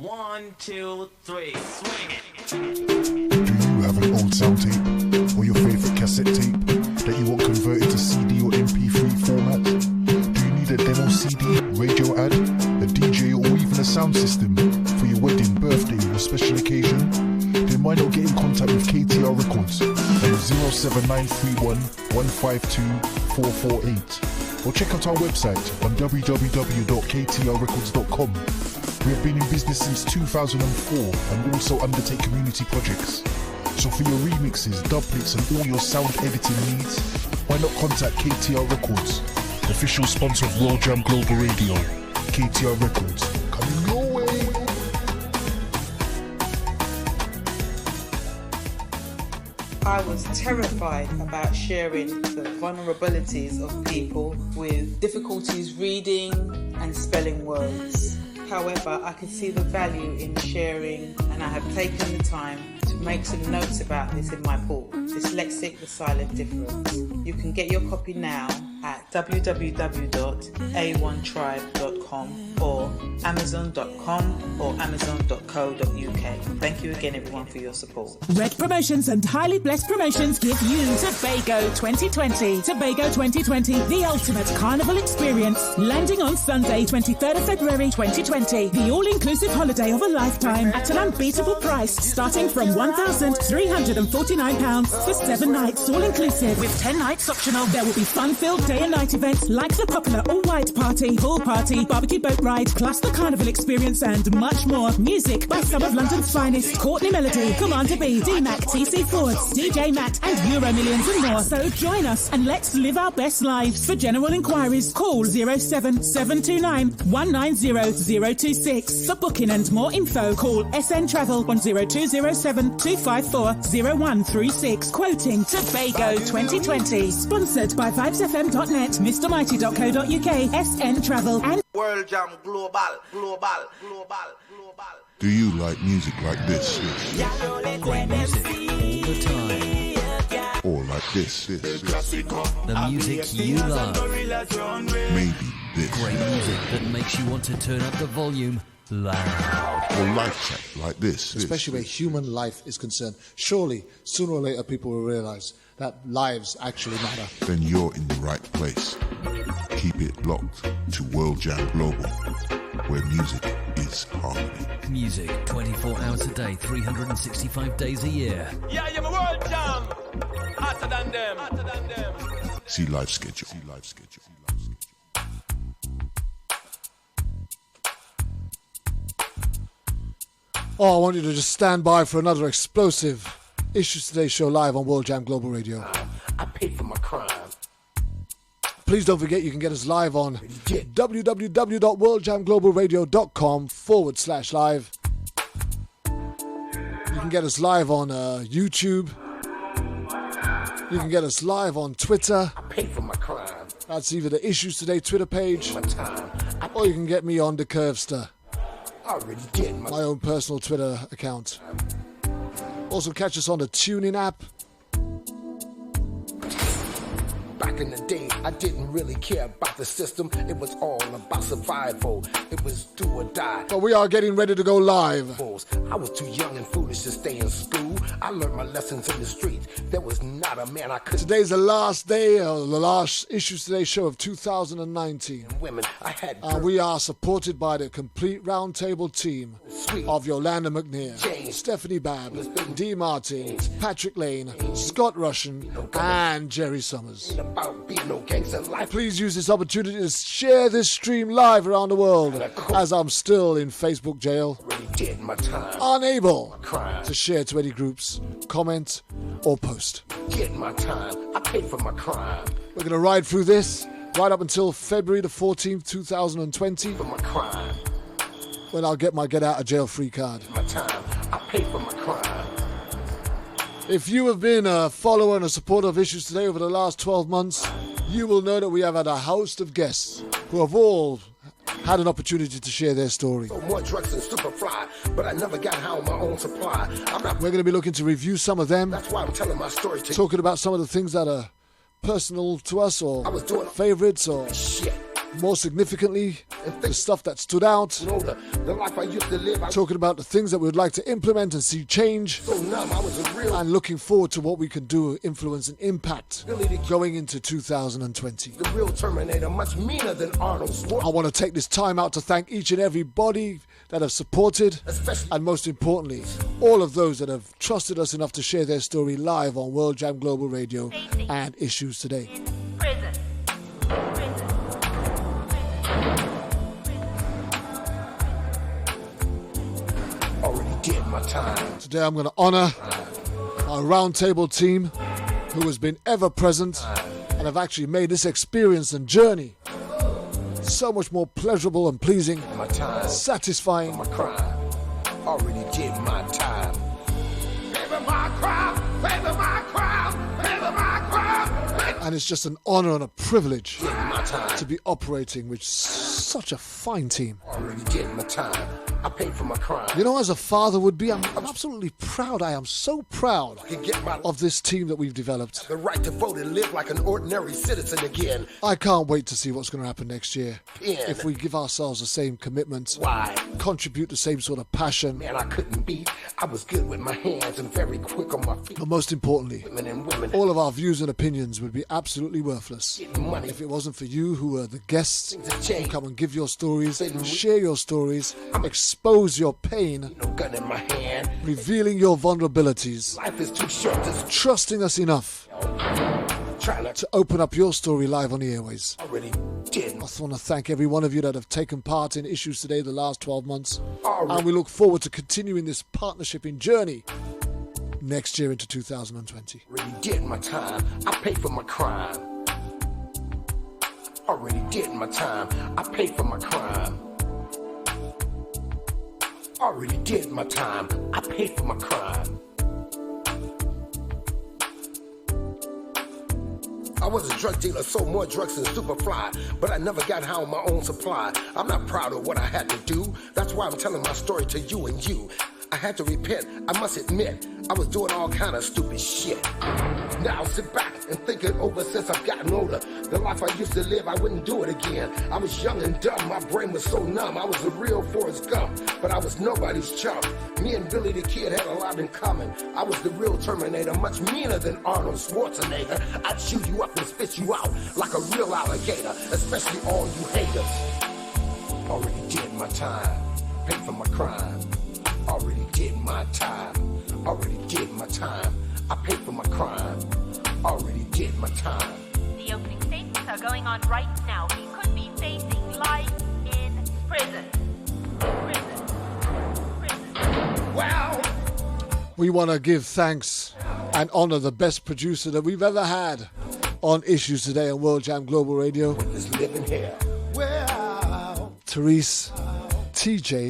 1, 2, 3, swing it. Do you have an old sound tape or your favorite cassette tape that you want converted to CD or MP3 format? Do you need a demo CD, radio ad, a DJ or even a sound system for your wedding, birthday or special occasion? Then why not get in contact with KTR Records on 07931 152 448 or check out our website on www.ktrrecords.com. We have been in business since 2004 and also undertake community projects. So for your remixes, duplets and all your sound editing needs, why not contact KTR Records, official sponsor of World Jam Global Radio. KTR Records, coming your way. I was terrified about sharing the vulnerabilities of people with difficulties reading and spelling words. However, I could see the value in sharing, and I have taken the time to make some notes about this in my book, Dyslexic: The Silent Difference. You can get your copy now at www.a1tribe.com or amazon.com or amazon.co.uk. Thank you again, everyone, for your support. Red Promotions and Highly Blessed Promotions give you Tobago 2020. Tobago 2020, the ultimate carnival experience. Landing on Sunday, 23rd of February 2020. The all-inclusive holiday of a lifetime at an unbeatable price, starting from £1,349 for 7 nights, all-inclusive, with 10 nights optional. There will be fun-filled day and night events like the popular all-white party, pool party, barbecue boat ride, plus the carnival experience and much more. Music by some of London's finest: Courtney Melody, Commander B, D-Mac, TC Fords, DJ Matt and Euro Millions and more. So join us and let's live our best lives. For general inquiries, call 07729 190 026. For booking and more info, call SN Travel on 0207 254 0136. Quoting Tobago 2020. Sponsored by VibesFM.net, MrMighty.co.uk, SN Travel and World Jam Global. Do you like music like this? Great music all the time. Or like this? The music you love. Maybe this. Great music that makes you want to turn up the volume loud. Or life track like this. Especially where human life is concerned. Surely, sooner or later, people will realize that lives actually matter. Then you're in the right place. Keep it locked to World Jam Global, where music is harmony. Music 24 hours a day, 365 days a year. Yeah, you're my World Jam. Hotter than them. See live schedule. Oh, I want you to just stand by for another explosive Issues Today show live on World Jam Global Radio. I paid for my crime. Please don't forget you can get us live on www.worldjamglobalradio.com/live. You can get us live on YouTube. You can get us live on Twitter. I paid for my crime. That's either the Issues Today Twitter page, or you can get me on the Curvster, my own personal Twitter account. Also catch us on the TuneIn app. Back in the day, I didn't really care about the system. It was all about survival. It was do or die. But we are getting ready to go live. I was too young and foolish to stay in school. I learned my lessons in the streets. There was not a man I couldn't. Today's the last day, the last Issues Today show of 2019. Women, I had we are supported by the complete RoundTable team of Yolanda McNair, Stephanie Babb, Dee Martin, Patrick Lane, Scott Russian, and Jerry Summers. Please use this opportunity to share this stream live around the world, as I'm still in Facebook jail, unable to share to any groups, comment, or post. My time. I paid for my crime. We're going to ride through this right up until February the 14th, 2020, For my crime. when I'll get my get out of jail free card. My time. I paid for my crime. If you have been a follower and a supporter of Issues Today over the last 12 months, you will know that we have had a host of guests who have all had an opportunity to share their story. More drugs than Superfly, but I never got high on my own supply. We're going to be looking to review some of them. That's why I'm telling my story to you. Talking about some of the things that are personal to us or favorites or More significantly, the stuff that stood out, The life I used to live, I talking about the things that we would like to implement and see change, was so numb, I was a real and looking forward to what we can do, influence and impact going into 2020. the real Terminator, much meaner than Arnold Schwarzenegger. I want to take this time out to thank each and everybody that have supported, and most importantly, all of those that have trusted us enough to share their story live on World Jam Global Radio and Issues Today. Prison. Already did my time. Today I'm going to honor our RoundTable team who has been ever present and have actually made this experience and journey so much more pleasurable and pleasing, My time. satisfying. My crime. Already did my time. Favor my crime. Favor my crime. Favor my crime. And it's just an honor and a privilege Did my time. to be operating with such a fine team. Already did my time. I paid for my crime. You know, as a father would be, I'm absolutely proud. I am so proud I can get my of this team that we've developed. the right to vote and live like an ordinary citizen again. I can't wait to see what's going to happen next year. Yeah. If we give ourselves the same commitment, Why? contribute the same sort of passion, Man, I couldn't beat. I was good with my hands and very quick on my feet. but most importantly, Women and women. all of our views and opinions would be absolutely worthless Getting money. if it wasn't for you who are the guests Things have who changed. come and give your stories, share your stories, expose your pain, No gun in my hand. revealing your vulnerabilities, Life is too short to trusting us enough trying to to open up your story live on the airways. already did. I just want to thank every one of you that have taken part in Issues Today the last 12 months. Already. And we look forward to continuing this partnership and journey next year into 2020. Already did my time. I paid for my crime. Already did my time. I paid for my crime. Already did my time. I paid for my crime. I was a drug dealer, sold more drugs than Superfly, but I never got high on my own supply. I'm not proud of what I had to do. That's why I'm telling my story to you and you. I had to repent, I must admit, I was doing all kind of stupid shit. Now sit back and think it over since I've gotten older. The life I used to live, I wouldn't do it again. I was young and dumb, my brain was so numb. I was a real Forrest Gump, but I was nobody's chump. Me and Billy the Kid had a lot in common. I was the real Terminator, much meaner than Arnold Schwarzenegger. I'd chew you up and spit you out like a real alligator, especially all you haters. Already did my time, paid for my crime. Already did my time. Already did my time. I paid for my crime. Already did my time. The opening statements are going on right now. He could be facing life in prison. Well, We want to give thanks and honor the best producer that we've ever had on Issues Today on World Jam Global Radio, this living here. Well, Therese TJ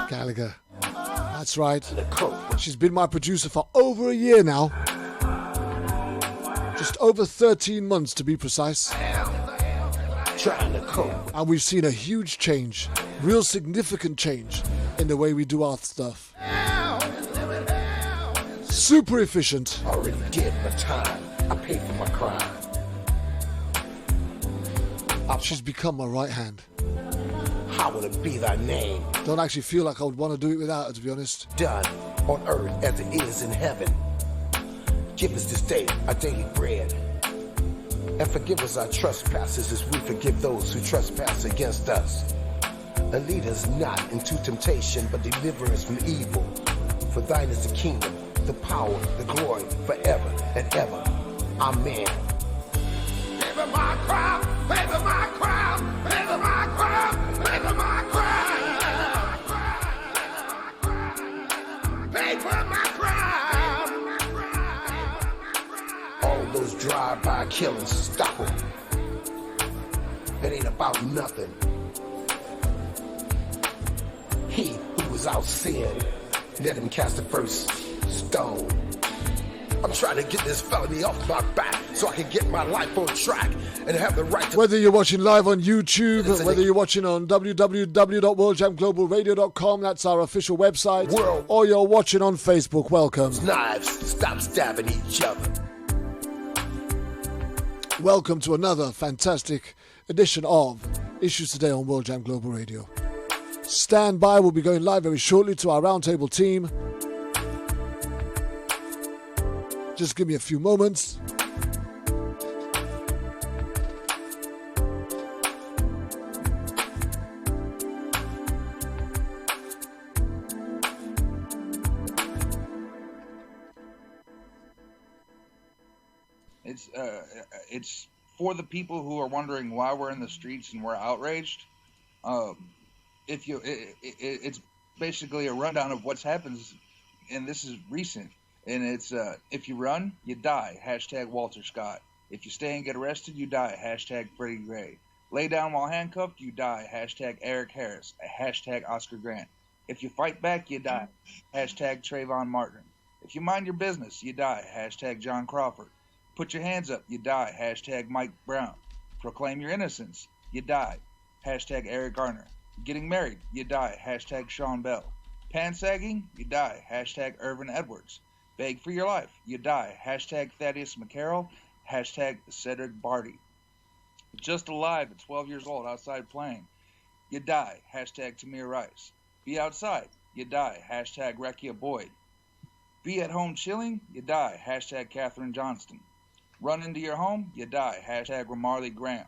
Gallagher. That's right. the coke. She's been my producer for over a year now. Just over 13 months to be precise. Trying to cope. And we've seen a huge change, real significant change in the way we do our stuff. Super efficient. Already did my time. I paid for my crime. She's become my right hand. How will it be thy name? Don't actually feel like I would want to do it without her, to be honest. Done on earth as it is in heaven. Give us this day our daily bread. And forgive us our trespasses as we forgive those who trespass against us. And lead us not into temptation, but deliver us from evil. For thine is the kingdom, the power, the glory, forever and ever. Amen. Favor my crown, favor my crown, favor my crown, favor my crown. Favor my crown. All those drive-by killings, stop them. It ain't about nothing. He who was out sin, let him cast the first stone. I'm trying to get this felony off my back so I can get my life on track and have the right to... Whether you're watching live on YouTube, whether you're watching on www.worldjamglobalradio.com, that's our official website, or you're watching on Facebook, welcome. Knives, stop stabbing each other. Welcome to another fantastic edition of Issues Today on World Jam Global Radio. Stand by, we'll be going live very shortly to our roundtable team. Just give me a few moments. It's for the people who are wondering why we're in the streets and we're outraged. It's basically a rundown of what's happened, and this is recent. And it's if you run, you die. Hashtag Walter Scott. If you stay and get arrested, you die. Hashtag Freddie Gray. Lay down while handcuffed, you die. Hashtag Eric Harris. Hashtag Oscar Grant. If you fight back, you die. Hashtag Trayvon Martin. If you mind your business, you die. Hashtag John Crawford. Put your hands up, you die. Hashtag Mike Brown. Proclaim your innocence, you die. Hashtag Eric Garner. Getting married, you die. Hashtag Sean Bell. Pan-sagging, you die. Hashtag Irvin Edwards. Beg for your life, you die. Hashtag Thaddeus McCarroll. Hashtag Cedric Barty. Just alive at 12 years old outside playing, you die. Hashtag Tamir Rice. Be outside, you die. Hashtag Rekia Boyd. Be at home chilling, you die. Hashtag Katherine Johnston. Run into your home, you die. Hashtag Ramarley Graham.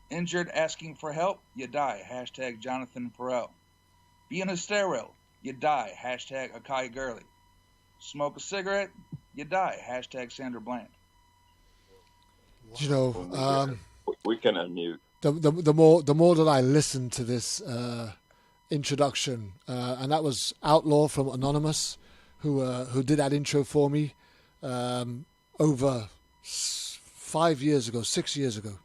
Injured asking for help, you die. Hashtag Jonathan Farrell. Be in a stairwell, you die. Hashtag Akai Gurley. Smoke a cigarette, you die. Hashtag Sandra Bland. You know, we can unmute. The more that I listen to this introduction, and that was Outlaw from Anonymous, who did that intro for me over 6 years ago.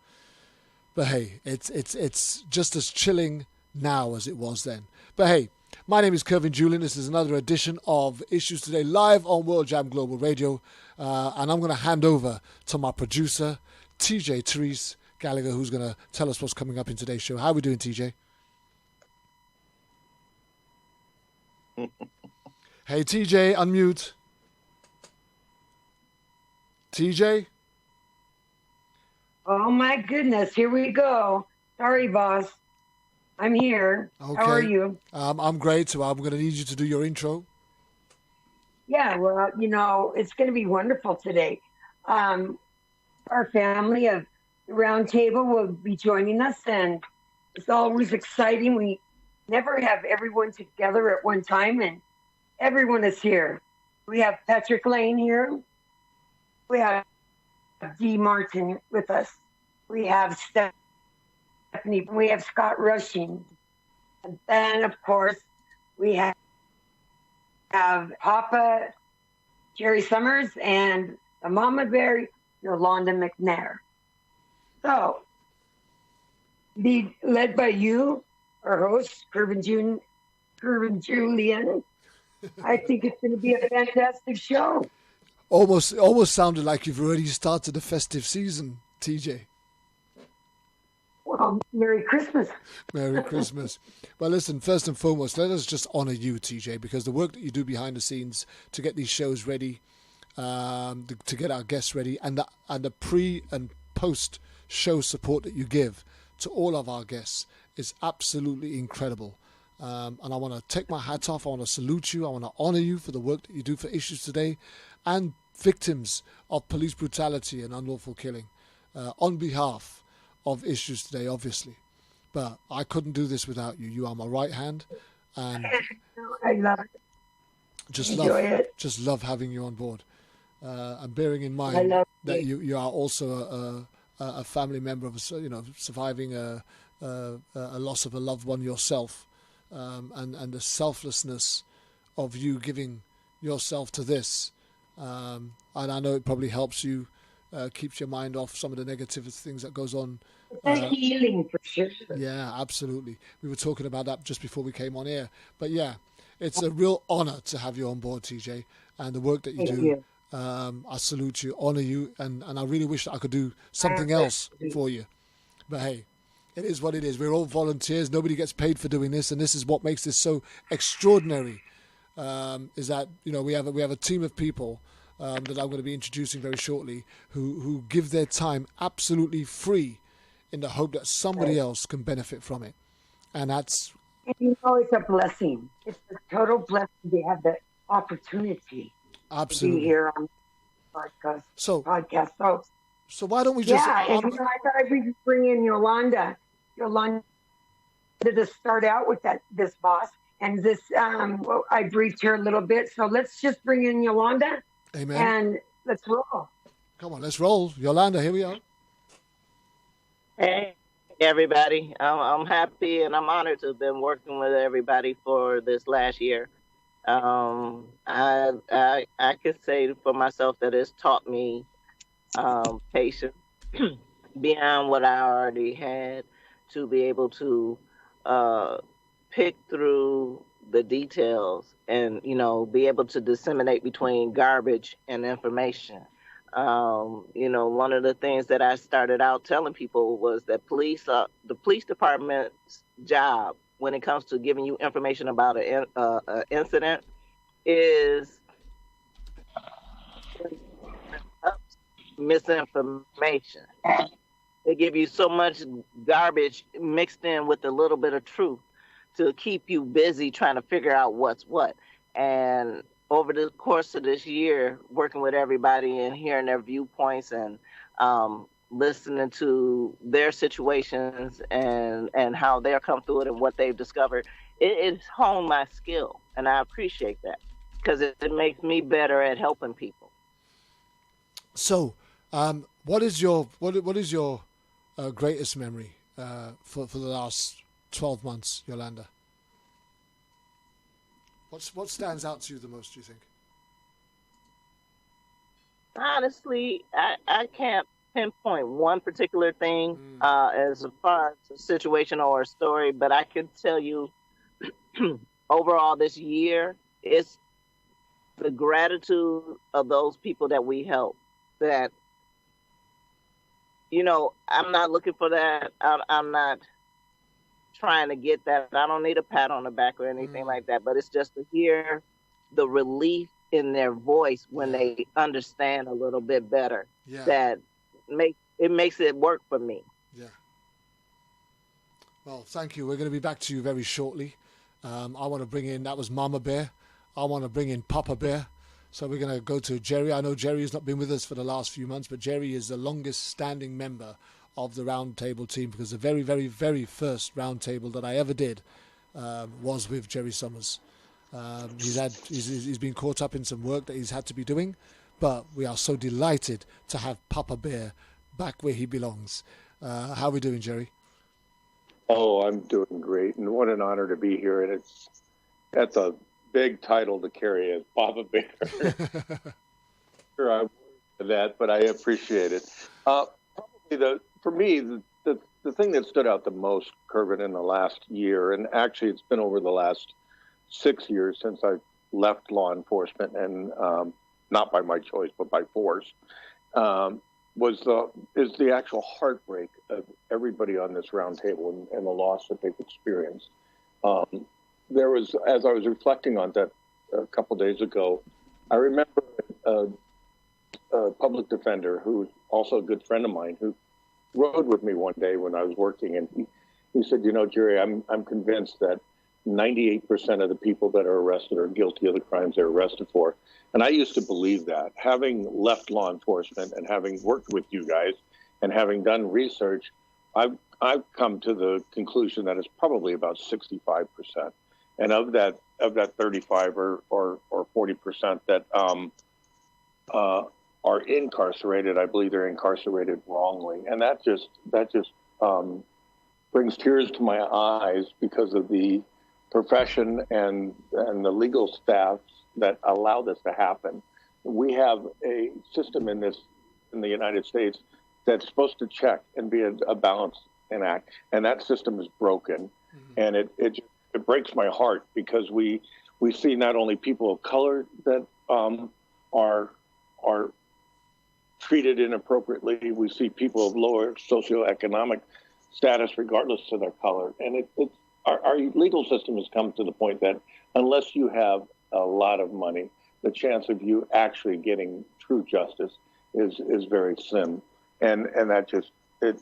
But hey, it's just as chilling now as it was then. But hey, my name is Kervin Julien. This is another edition of Issues Today live on World Jam Global Radio, and I'm going to hand over to my producer, TJ Therese Gallagher, who's going to tell us what's coming up in today's show. How are we doing, TJ? Hey, TJ, unmute. TJ? Oh, my goodness. Here we go. Sorry, boss. I'm here. Okay. How are you? I'm great, so I'm going to need you to do your intro. Yeah, well, it's going to be wonderful today. Our family of RoundTable will be joining us, and it's always exciting. We never have everyone together at one time, and everyone is here. We have Patrick Lane here. We have D. Martin with us. We have Stephanie. We have Scott Rushing. And then, of course, we have Papa Jerry Summers and the Mama Bear, Yolanda McNair. So, be led by you, our host, Kervin Julien. I think it's going to be a fantastic show. Almost sounded like you've already started the festive season, TJ. Well, Merry Christmas. Merry Christmas. Well, listen, first and foremost, let us just honor you, TJ, because the work that you do behind the scenes to get these shows ready, to get our guests ready, and the pre and post show support that you give to all of our guests is absolutely incredible. And I want to take my hat off. I want to salute you. I want to honor you for the work that you do for Issues Today and victims of police brutality and unlawful killing on behalf of Issues Today, obviously. But I couldn't do this without you. You are my right hand, and I love it. Just love having you on board. And bearing in mind that you are also a family member of surviving a loss of a loved one yourself, and the selflessness of you giving yourself to this. And I know it probably helps you, keeps your mind off some of the negative things that goes on. Healing for sure. Yeah, absolutely. We were talking about that just before we came on air. But yeah, it's a real honor to have you on board, TJ, and the work that you do. You. I salute you, honor you, and I really wish that I could do something else for you. But hey, it is what it is. We're all volunteers. Nobody gets paid for doing this, and this is what makes this so extraordinary. Is that we have a team of people that I'm going to be introducing very shortly who give their time absolutely free in the hope that somebody else can benefit from it. And that's... And it's a blessing. It's a total blessing to have the opportunity absolutely. to be here on the podcast. So why don't we just... Yeah, and I thought I'd bring in Yolanda. Yolanda to start out with this boss. And this, I briefed her a little bit. So let's just bring in Yolanda. Amen. And let's roll. Come on, let's roll. Yolanda, here we are. Hey, everybody. I'm happy and I'm honored to have been working with everybody for this last year. I could say for myself that it's taught me patience beyond what I already had, to be able to pick through the details and, be able to disseminate between garbage and information. One of the things that I started out telling people was that the police department's job when it comes to giving you information about an incident is misinformation. They give you so much garbage mixed in with a little bit of truth to keep you busy trying to figure out what's what. And over the course of this year, working with everybody and hearing their viewpoints and listening to their situations and how they're come through it and what they've discovered, it's honed my skill. And I appreciate that because it makes me better at helping people. So, what is your greatest memory for the last 12 months, Yolanda? What stands out to you the most, do you think? Honestly, I can't pinpoint one particular thing as far as a situation or a story, but I can tell you overall this year, it's the gratitude of those people that we help. That, I'm not looking for that. I'm not trying to get that. I don't need a pat on the back or anything like that, but it's just to hear the relief in their voice when they understand a little bit better. Yeah. That makes it work for me. Yeah. Well, thank you. We're going to be back to you very shortly. I want to bring in, that was Mama Bear. I want to bring in Papa Bear. So we're going to go to Jerry. I know Jerry has not been with us for the last few months, but Jerry is the longest standing member of the RoundTable team because the very, very, very first RoundTable that I ever did was with Jerry Summers. He's been caught up in some work that he's had to be doing, but we are so delighted to have Papa Bear back where he belongs. How are we doing, Jerry? Oh, I'm doing great, and what an honor to be here. And that's a big title to carry as Papa Bear. Sure, I'm that, but I appreciate it. Probably for me, the thing that stood out the most, Kervin, in the last year, and actually it's been over the last 6 years since I left law enforcement, and not by my choice, but by force, is the actual heartbreak of everybody on this roundtable and the loss that they've experienced. There was, as I was reflecting on that a couple days ago, I remember a public defender who's also a good friend of mine who rode with me one day when I was working, and he said, Jerry, I'm convinced that 98% of the people that are arrested are guilty of the crimes they're arrested for. And I used to believe that. Having left law enforcement and having worked with you guys and having done research, I've come to the conclusion that it's probably about 65%. And of that 35 or 40% that are incarcerated, I believe they're incarcerated wrongly. And that just brings tears to my eyes because of the profession and the legal staff that allow this to happen. We have a system in the United States that's supposed to check and be a balance and act, and that system is broken. Mm-hmm. And it breaks my heart because we see not only people of color that are treated inappropriately, we see people of lower socioeconomic status regardless of their color, and our legal system has come to the point that unless you have a lot of money, the chance of you actually getting true justice is very slim, and that just it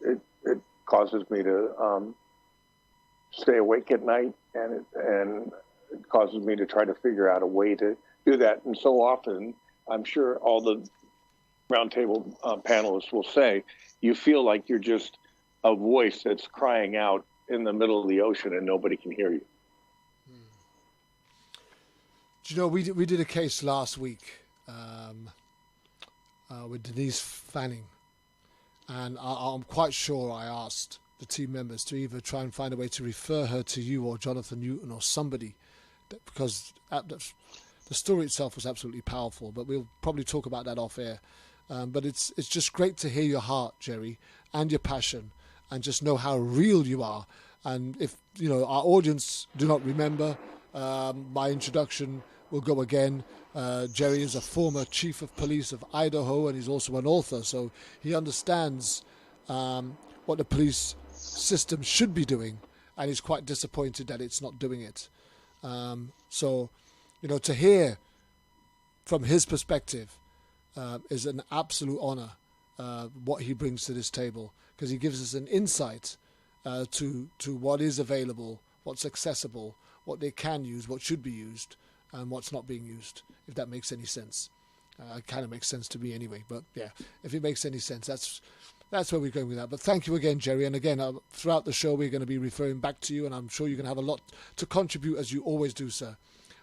causes me to stay awake at night, and it causes me to try to figure out a way to do that. And so often, I'm sure all the roundtable panelists will say, you feel like you're just a voice that's crying out in the middle of the ocean and nobody can hear you. Do you know, we did a case last week with Denise Fanning, and I'm quite sure I asked the team members to either try and find a way to refer her to you or Jonathan Newton or somebody, because the story itself was absolutely powerful, but we'll probably talk about that off air. But it's just great to hear your heart, Jerry, and your passion, and just know how real you are. And if, you know, our audience do not remember, my introduction will go again. Jerry is a former chief of police of Idaho, and he's also an author, so he understands what the police system should be doing, and he's quite disappointed that it's not doing it. So, you know, to hear from his perspective is an absolute honor, what he brings to this table, because he gives us an insight to what is available, what's accessible, what they can use, what should be used, and what's not being used, if that makes any sense. It kind of makes sense to me anyway, but yeah, if it makes any sense, that's where we're going with that. But thank you again, Jerry, and again, throughout the show we're going to be referring back to you, and I'm sure you're going to have a lot to contribute, as you always do, sir.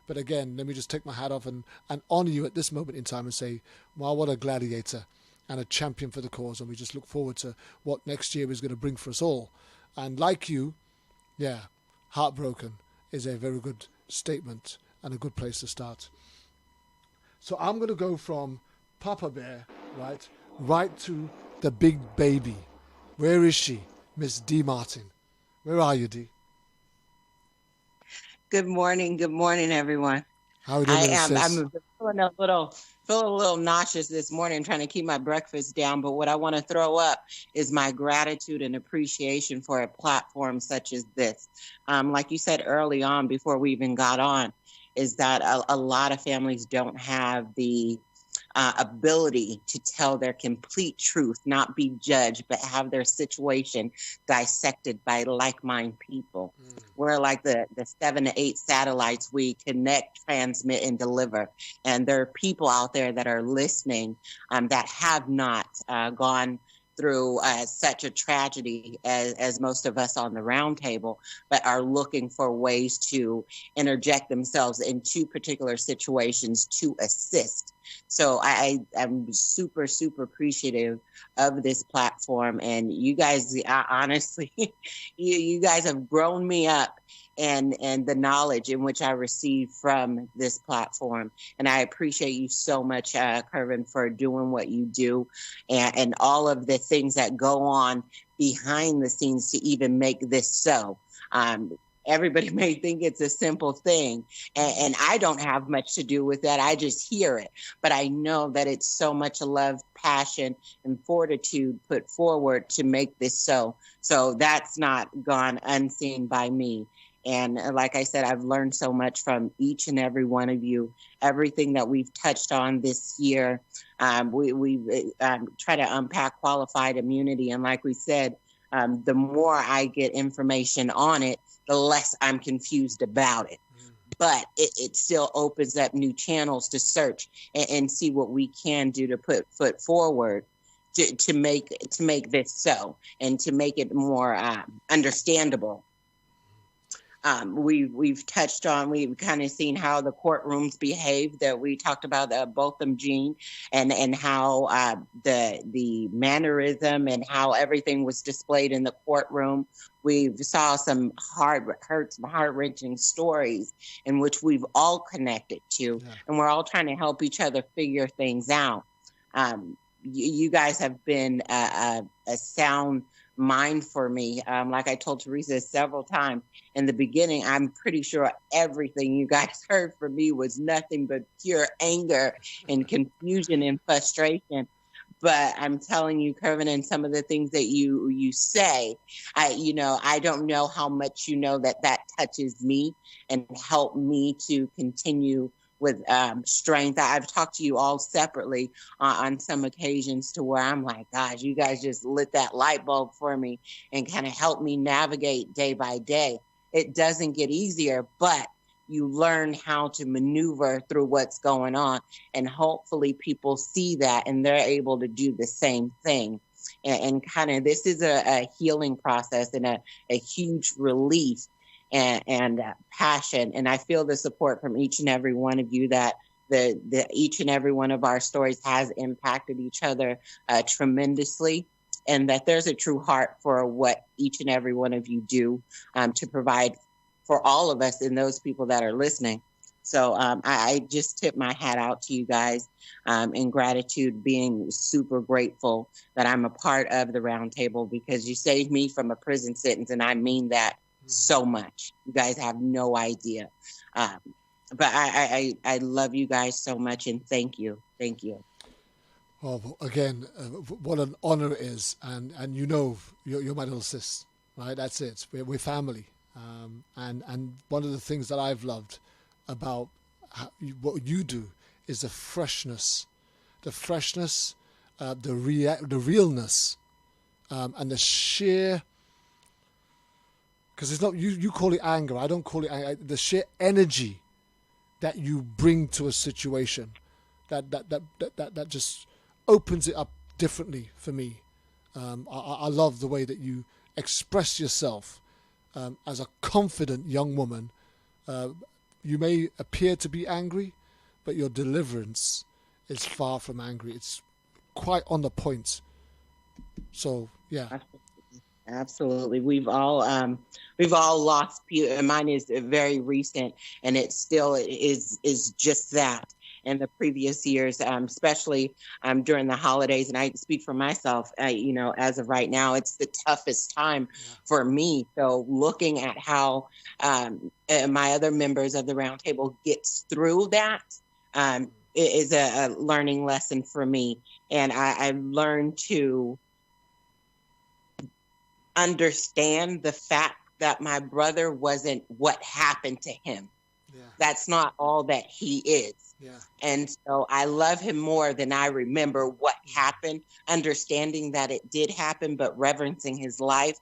But again, let me just take my hat off and honor you at this moment in time and say, wow, what a gladiator and a champion for the cause. And we just look forward to what next year is going to bring for us all. And like you, yeah, heartbroken is a very good statement and a good place to start. So I'm going to go from Papa Bear, right to the big baby. Where is she? Miss D. Martin. Where are you, D? Good morning, everyone. How are you doing? I'm feeling a little nauseous this morning, trying to keep my breakfast down. But what I want to throw up is my gratitude and appreciation for a platform such as this. Like you said early on, before we even got on, is that a lot of families don't have the ability to tell their complete truth, not be judged, but have their situation dissected by like-minded people. We're like the 7 to 8 satellites. We connect, transmit, and deliver. And there are people out there that are listening that have not gone through such a tragedy as most of us on the roundtable, but are looking for ways to interject themselves into particular situations to assist. So I'm super, super appreciative of this platform. And you guys, honestly, you guys have grown me up and the knowledge in which I received from this platform. And I appreciate you so much, Kervin, for doing what you do and all of the things that go on behind the scenes to even make this so. Everybody may think it's a simple thing, and I don't have much to do with that. I just hear it. But I know that it's so much love, passion, and fortitude put forward to make this so. So that's not gone unseen by me. And like I said, I've learned so much from each and every one of you. Everything that we've touched on this year, we try to unpack qualified immunity. And like we said, the more I get information on it, the less I'm confused about it. But it still opens up new channels to search and see what we can do to put foot forward to make this so, and to make it more understandable. We've touched on, we've kind of seen how the courtrooms behave, that we talked about Botham Jean and how the mannerism and how everything was displayed in the courtroom. We saw some heart-wrenching stories in which we've all connected to, and we're all trying to help each other figure things out. You guys have been a sound mind for me. Like I told Teresa several times in the beginning, I'm pretty sure everything you guys heard from me was nothing but pure anger and confusion and frustration. But I'm telling you, Kervin, and some of the things that you say, I don't know how much that touches me and help me to continue with strength. I've talked to you all separately on some occasions to where I'm like, gosh, you guys just lit that light bulb for me and kind of helped me navigate day by day. It doesn't get easier, but you learn how to maneuver through what's going on. And hopefully people see that and they're able to do the same thing. And kind of this is a healing process and a huge relief and passion. And I feel the support from each and every one of you that each and every one of our stories has impacted each other tremendously, and that there's a true heart for what each and every one of you do to provide for all of us and those people that are listening. So I just tip my hat out to you guys in gratitude, being super grateful that I'm a part of the Roundtable, because you saved me from a prison sentence, and I mean that so much. You guys have no idea. But I love you guys so much, and thank you. Thank you. Well, again, what an honor it is. And you know, you're my little sis, right? That's it. We're family. And one of the things that I've loved about what you do is the freshness, the realness, and the sheer, because it's not, you call it anger, I don't call it anger, the sheer energy that you bring to a situation that just opens it up differently for me. I love the way that you express yourself as a confident young woman. You may appear to be angry, but your deliverance is far from angry. It's quite on the point. So, yeah. Absolutely. We've all lost people. Mine is very recent, and it still is just that. In the previous years, especially during the holidays, and I speak for myself, as of right now, it's the toughest time for me. So looking at how my other members of the Roundtable gets through that is a learning lesson for me. And I learned to understand the fact that my brother wasn't what happened to him. Yeah. That's not all that he is. Yeah. And so I love him more than I remember what happened, understanding that it did happen, but reverencing his life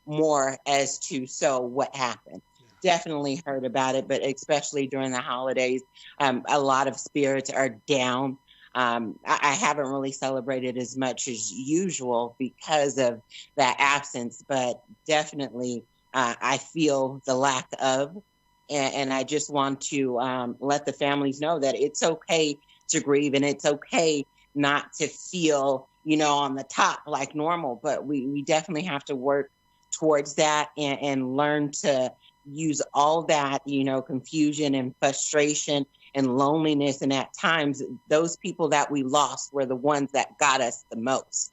more as to what happened. Yeah. Definitely heard about it, but especially during the holidays, a lot of spirits are down. I haven't really celebrated as much as usual because of that absence, but definitely I feel the lack of. And I just want to let the families know that it's okay to grieve, and it's okay not to feel, on the top like normal. But we definitely have to work towards that and learn to use all that, confusion and frustration and loneliness. And at times, those people that we lost were the ones that got us the most.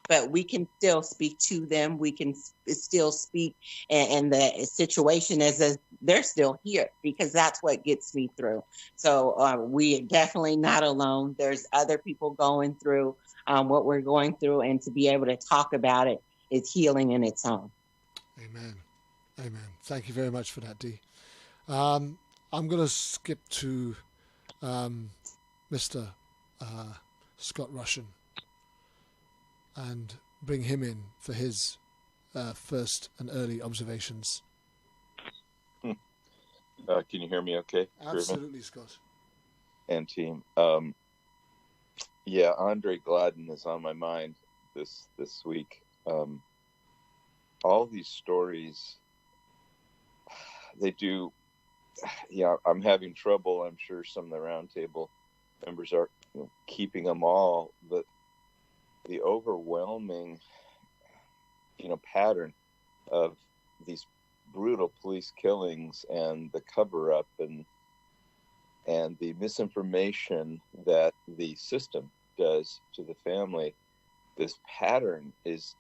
But we can still speak to them. We can still speak, and the situation is they're still here, because that's what gets me through. So we are definitely not alone. There's other people going through what we're going through, and to be able to talk about it is healing in its own. Amen. Amen. Thank you very much for that, Dee. I'm going to skip to Mr. Scott Russian and bring him in for his first and early observations. Can you hear me okay? Absolutely, Scott. And team. Yeah, Andre Gladden is on my mind this week. All these stories, they do, I'm having trouble. I'm sure some of the Roundtable members are keeping them all, but the overwhelming, pattern of these brutal police killings and the cover-up and the misinformation that the system does to the family, this pattern was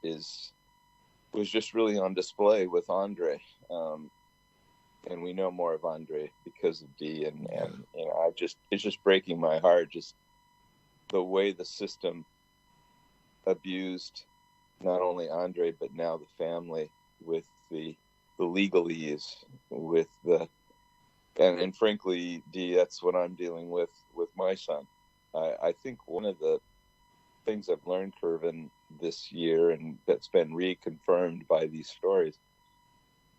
just really on display with Andre. And we know more of Andre because of Dee, and it's just breaking my heart, just the way the system abused not only Andre but now the family with the legalese, with the And frankly, Dee, that's what I'm dealing with my son. I think one of the things I've learned, Kervin, this year, and that's been reconfirmed by these stories,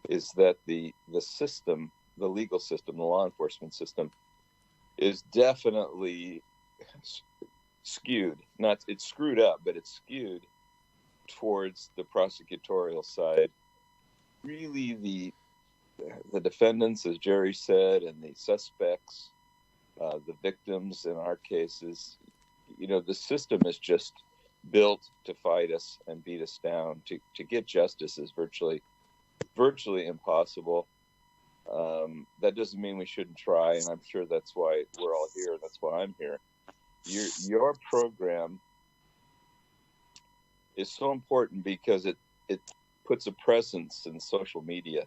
is that the system, the legal system, the law enforcement system, is definitely skewed. Not it's screwed up, but it's skewed towards the prosecutorial side. Really, the defendants, as Jerry said, and the suspects, the victims in our cases, the system is just built to fight us and beat us down. To get justice is virtually impossible. That doesn't mean we shouldn't try, and I'm sure that's why we're all here. That's why I'm here. Your program is so important because it puts a presence in social media.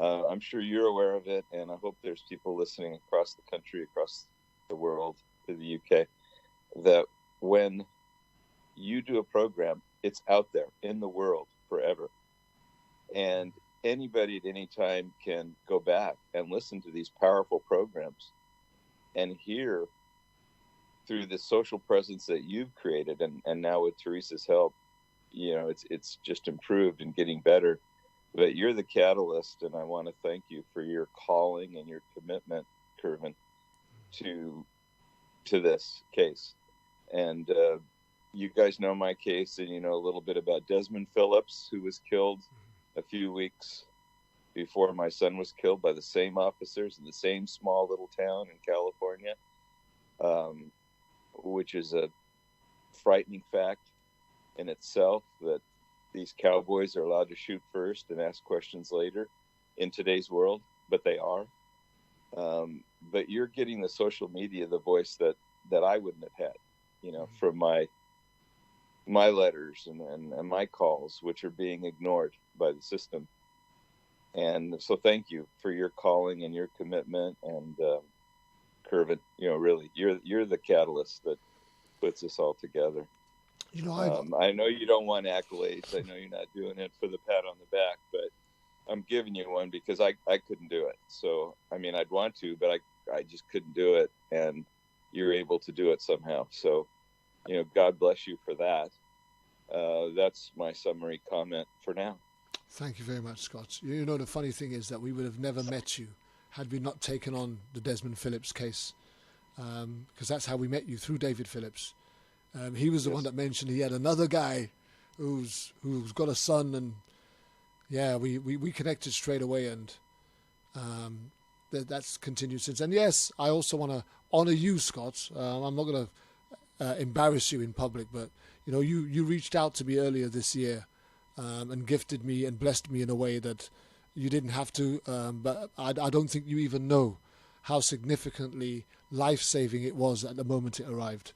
I'm sure you're aware of it, and I hope there's people listening across the country, across the world, to the UK, that when you do a program, it's out there in the world forever. And anybody at any time can go back and listen to these powerful programs and hear through the social presence that you've created, and now with Teresa's help, it's just improved and getting better. But you're the catalyst, and I want to thank you for your calling and your commitment, Kervin, to this case. And you guys know my case, and you know a little bit about Desmond Phillips, who was killed a few weeks before my son was killed by the same officers in the same small little town in California, which is a frightening fact in itself, that these cowboys are allowed to shoot first and ask questions later in today's world, but they are. But you're getting the social media, the voice that I wouldn't have had, from my letters and my calls, which are being ignored by the system. And so thank you for your calling and your commitment. And Kervin, really, you're the catalyst that puts us all together. I know you don't want accolades. I know you're not doing it for the pat on the back, but I'm giving you one because I couldn't do it. So, I'd want to, but I just couldn't do it. And you're able to do it somehow. So, God bless you for that. That's my summary comment for now. Thank you very much, Scott. The funny thing is that we would have never met you had we not taken on the Desmond Phillips case, because that's how we met you, through David Phillips. He was the one that mentioned he had another guy who's got a son, and we connected straight away, and that's continued since. And yes, I also want to honor you, Scott. I'm not going to embarrass you in public, but you reached out to me earlier this year and gifted me and blessed me in a way that you didn't have to, but I don't think you even know how significantly life-saving it was at the moment it arrived.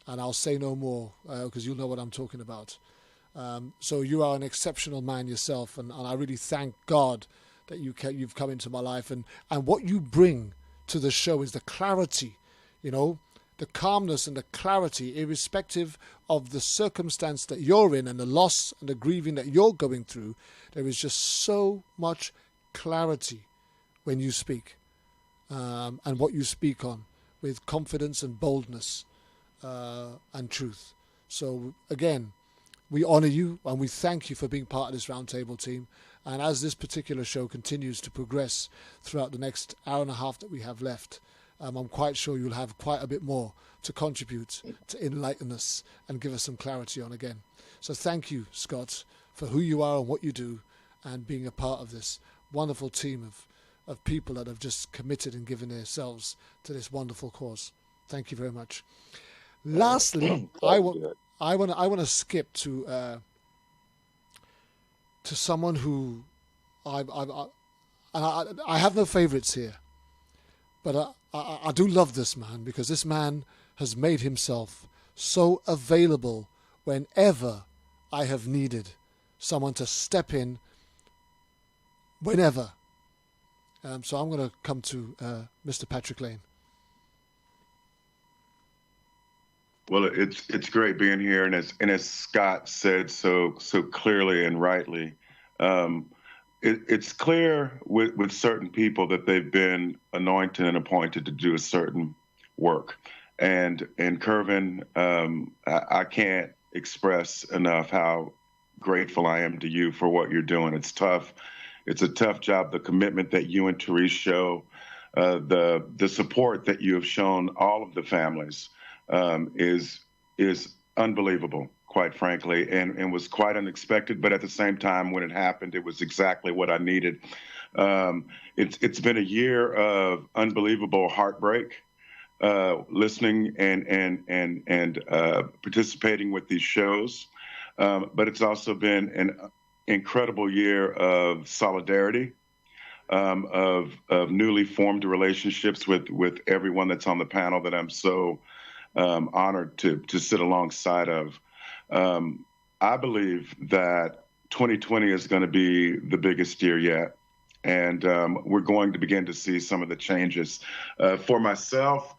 And I'll say no more because you'll know what I'm talking about. So you are an exceptional man yourself, and I really thank God that you've come into my life. And what you bring to the show is the clarity, the calmness and the clarity, irrespective of the circumstance that you're in and the loss and the grieving that you're going through. There is just so much clarity when you speak, and what you speak on, with confidence and boldness. And truth. So again, we honor you and we thank you for being part of this roundtable team. And as this particular show continues to progress throughout the next hour and a half that we have left, I'm quite sure you'll have quite a bit more to contribute to enlighten us and give us some clarity on again. So thank you, Scott, for who you are and what you do, and being a part of this wonderful team of people that have just committed and given themselves to this wonderful cause. Thank you very much. Lastly, I want to skip to someone who I have no favorites here, but I do love this man, because this man has made himself so available whenever I have needed someone to step in, whenever. So I'm going to come to Mr. Patrick Lane. Well, it's great being here, and as Scott said so clearly and rightly, it's clear with certain people that they've been anointed and appointed to do a certain work. And Kervin, I can't express enough how grateful I am to you for what you're doing. It's tough. It's a tough job. The commitment that you and Therese show, the support that you have shown all of the families is unbelievable, quite frankly, and was quite unexpected. But at the same time, when it happened, it was exactly what I needed. It's been a year of unbelievable heartbreak. Listening and participating with these shows, but it's also been an incredible year of solidarity, of newly formed relationships with everyone that's on the panel that I'm so honored to sit alongside of. I believe that 2020 is going to be the biggest year yet. And we're going to begin to see some of the changes. For myself,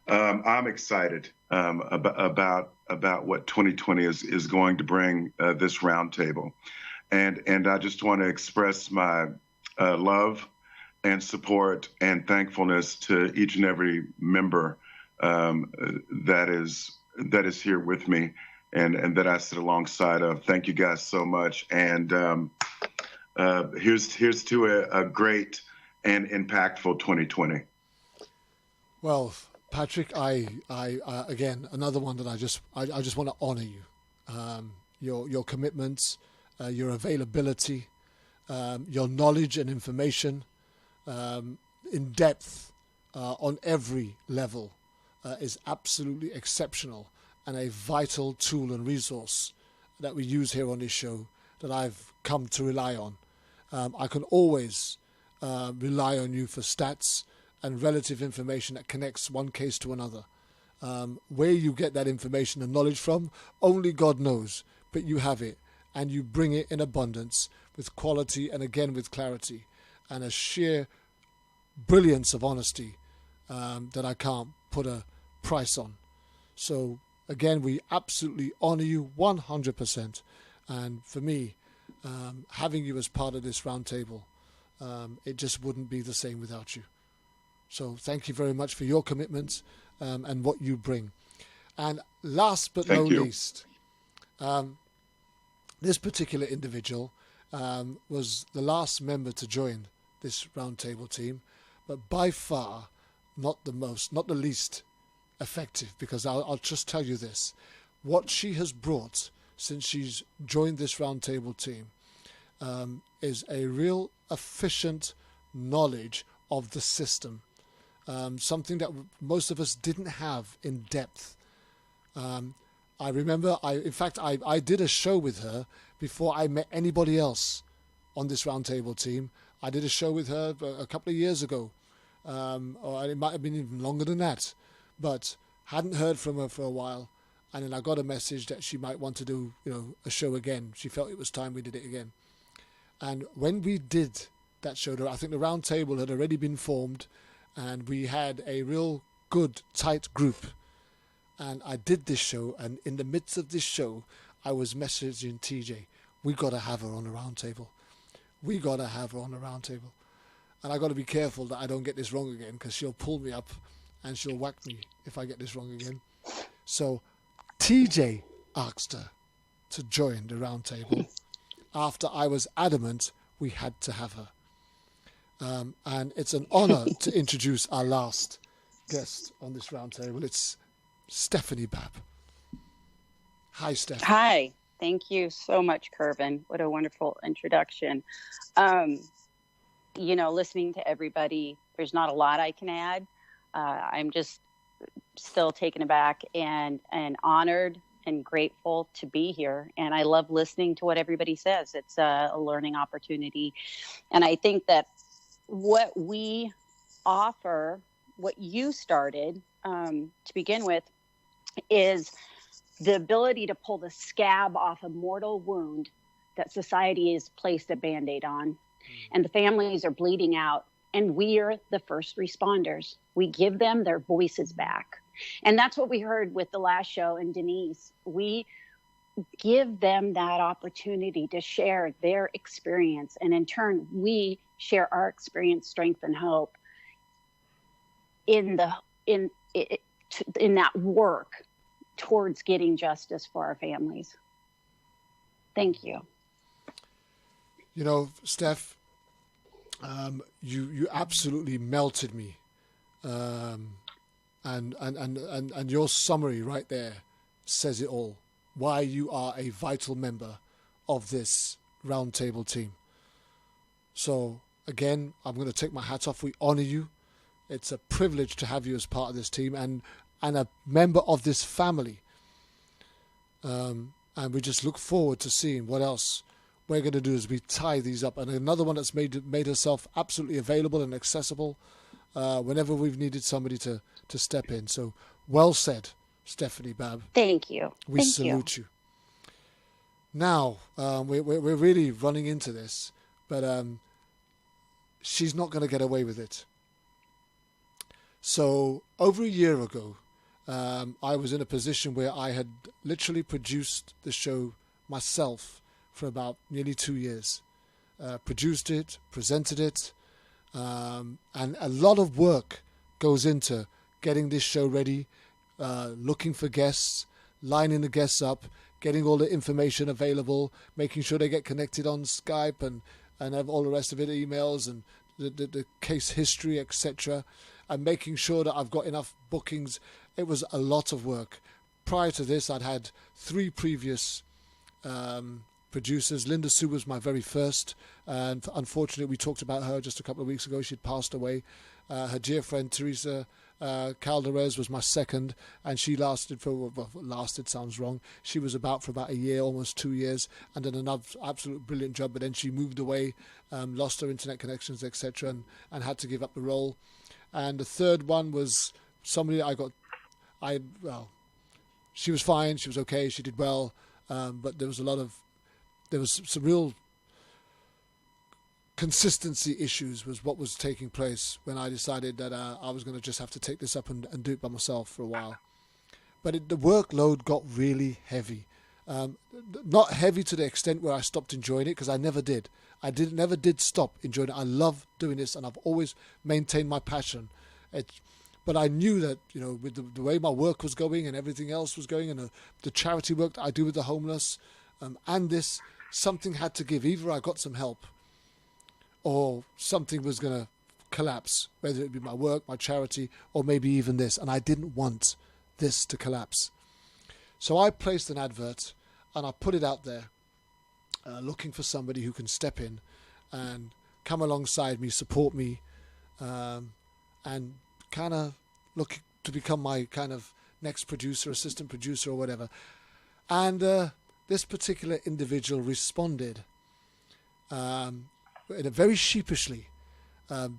I'm excited about what 2020 is going to bring this roundtable, and I just want to express my love and support and thankfulness to each and every member that is here with me and that I sit alongside of. Thank you guys so much, and here's to a great and impactful 2020. Well, Patrick, I again, another one that I just want to honor you, your commitments, your availability, your knowledge and information, in depth, on every level, is absolutely exceptional and a vital tool and resource that we use here on this show that I've come to rely on. I can always rely on you for stats and relative information that connects one case to another. Where you get that information and knowledge from, only God knows, but you have it, and you bring it in abundance with quality and again with clarity and a sheer brilliance of honesty that I can't put a price on. So again, we absolutely honor you 100%. And for me, having you as part of this roundtable, it just wouldn't be the same without you. So thank you very much for your commitment and what you bring. And last but not least, this particular individual was the last member to join this roundtable team, but by far not the least effective, because I'll just tell you this. What she has brought since she's joined this roundtable team is a real efficient knowledge of the system. Something that most of us didn't have in depth. I remember, I did a show with her before I met anybody else on this roundtable team. I did a show with her a couple of years ago, or it might have been even longer than that, but hadn't heard from her for a while. And then I got a message that she might want to do, a show again. She felt it was time we did it again. And when we did that show, I think the roundtable had already been formed, and we had a real good, tight group. And I did this show, and in the midst of this show, I was messaging TJ, we got to have her on the roundtable. We got to have her on the roundtable. And I got to be careful that I don't get this wrong again, because she'll pull me up and she'll whack me if I get this wrong again. So TJ asked her to join the roundtable after I was adamant we had to have her. And it's an honor to introduce our last guest on this roundtable. It's Stephanie Babb. Hi, Stephanie. Hi. Thank you so much, Kervin. What a wonderful introduction. Listening to everybody, there's not a lot I can add. I'm just still taken aback and honored and grateful to be here. And I love listening to what everybody says. It's a learning opportunity. And I think that what we offer, what you started to begin with, is the ability to pull the scab off a mortal wound that society has placed a Band-Aid on. And the families are bleeding out. And we are the first responders. We give them their voices back. And that's what we heard with the last show. And Denise, we give them that opportunity to share their experience, and in turn we share our experience, strength, and hope in that work towards getting justice for our families. Thank you. You know, Steph, you absolutely melted me, and your summary right there says it all. Why you are a vital member of this roundtable team. So again, I'm going to take my hat off. We honor you. It's a privilege to have you as part of this team and a member of this family. And we just look forward to seeing what else we're going to do as we tie these up. And another one that's made herself absolutely available and accessible whenever we've needed somebody to step in. So well said, Stephanie Babb. Thank you. We salute you. Now, we're really running into this, but she's not going to get away with it. So over a year ago, I was in a position where I had literally produced the show myself for about nearly 2 years. Produced it, presented it, and a lot of work goes into getting this show ready, looking for guests, lining the guests up, getting all the information available, making sure they get connected on Skype and have all the rest of it, emails and the case history, etc., and making sure that I've got enough bookings. It was a lot of work. Prior to this, I'd had 3 previous producers. Linda Sue was my very first, and unfortunately we talked about her just a couple of weeks ago. She'd passed away. Her dear friend Teresa Calderez was my second, and she lasted sounds wrong. She was about for about a year, almost 2 years, and did another absolute brilliant job, but then she moved away, lost her internet connections, etc., and had to give up the role. And the third one was somebody she was fine, she was okay, she did well, but there was some real consistency issues was what was taking place when I decided that I was going to just have to take this up and do it by myself for a while. But the workload got really heavy. Not heavy to the extent where I stopped enjoying it, because I never did. Never did stop enjoying it. I love doing this, and I've always maintained my passion. But I knew that, you know, with the way my work was going and everything else was going, and the charity work that I do with the homeless, and this, something had to give. Either I got some help, or something was going to collapse, whether it be my work, my charity, or maybe even this. And I didn't want this to collapse. So I placed an advert, and I put it out there, looking for somebody who can step in and come alongside me, support me, and kind of look to become my kind of next producer, assistant producer, or whatever. And this particular individual responded very sheepishly,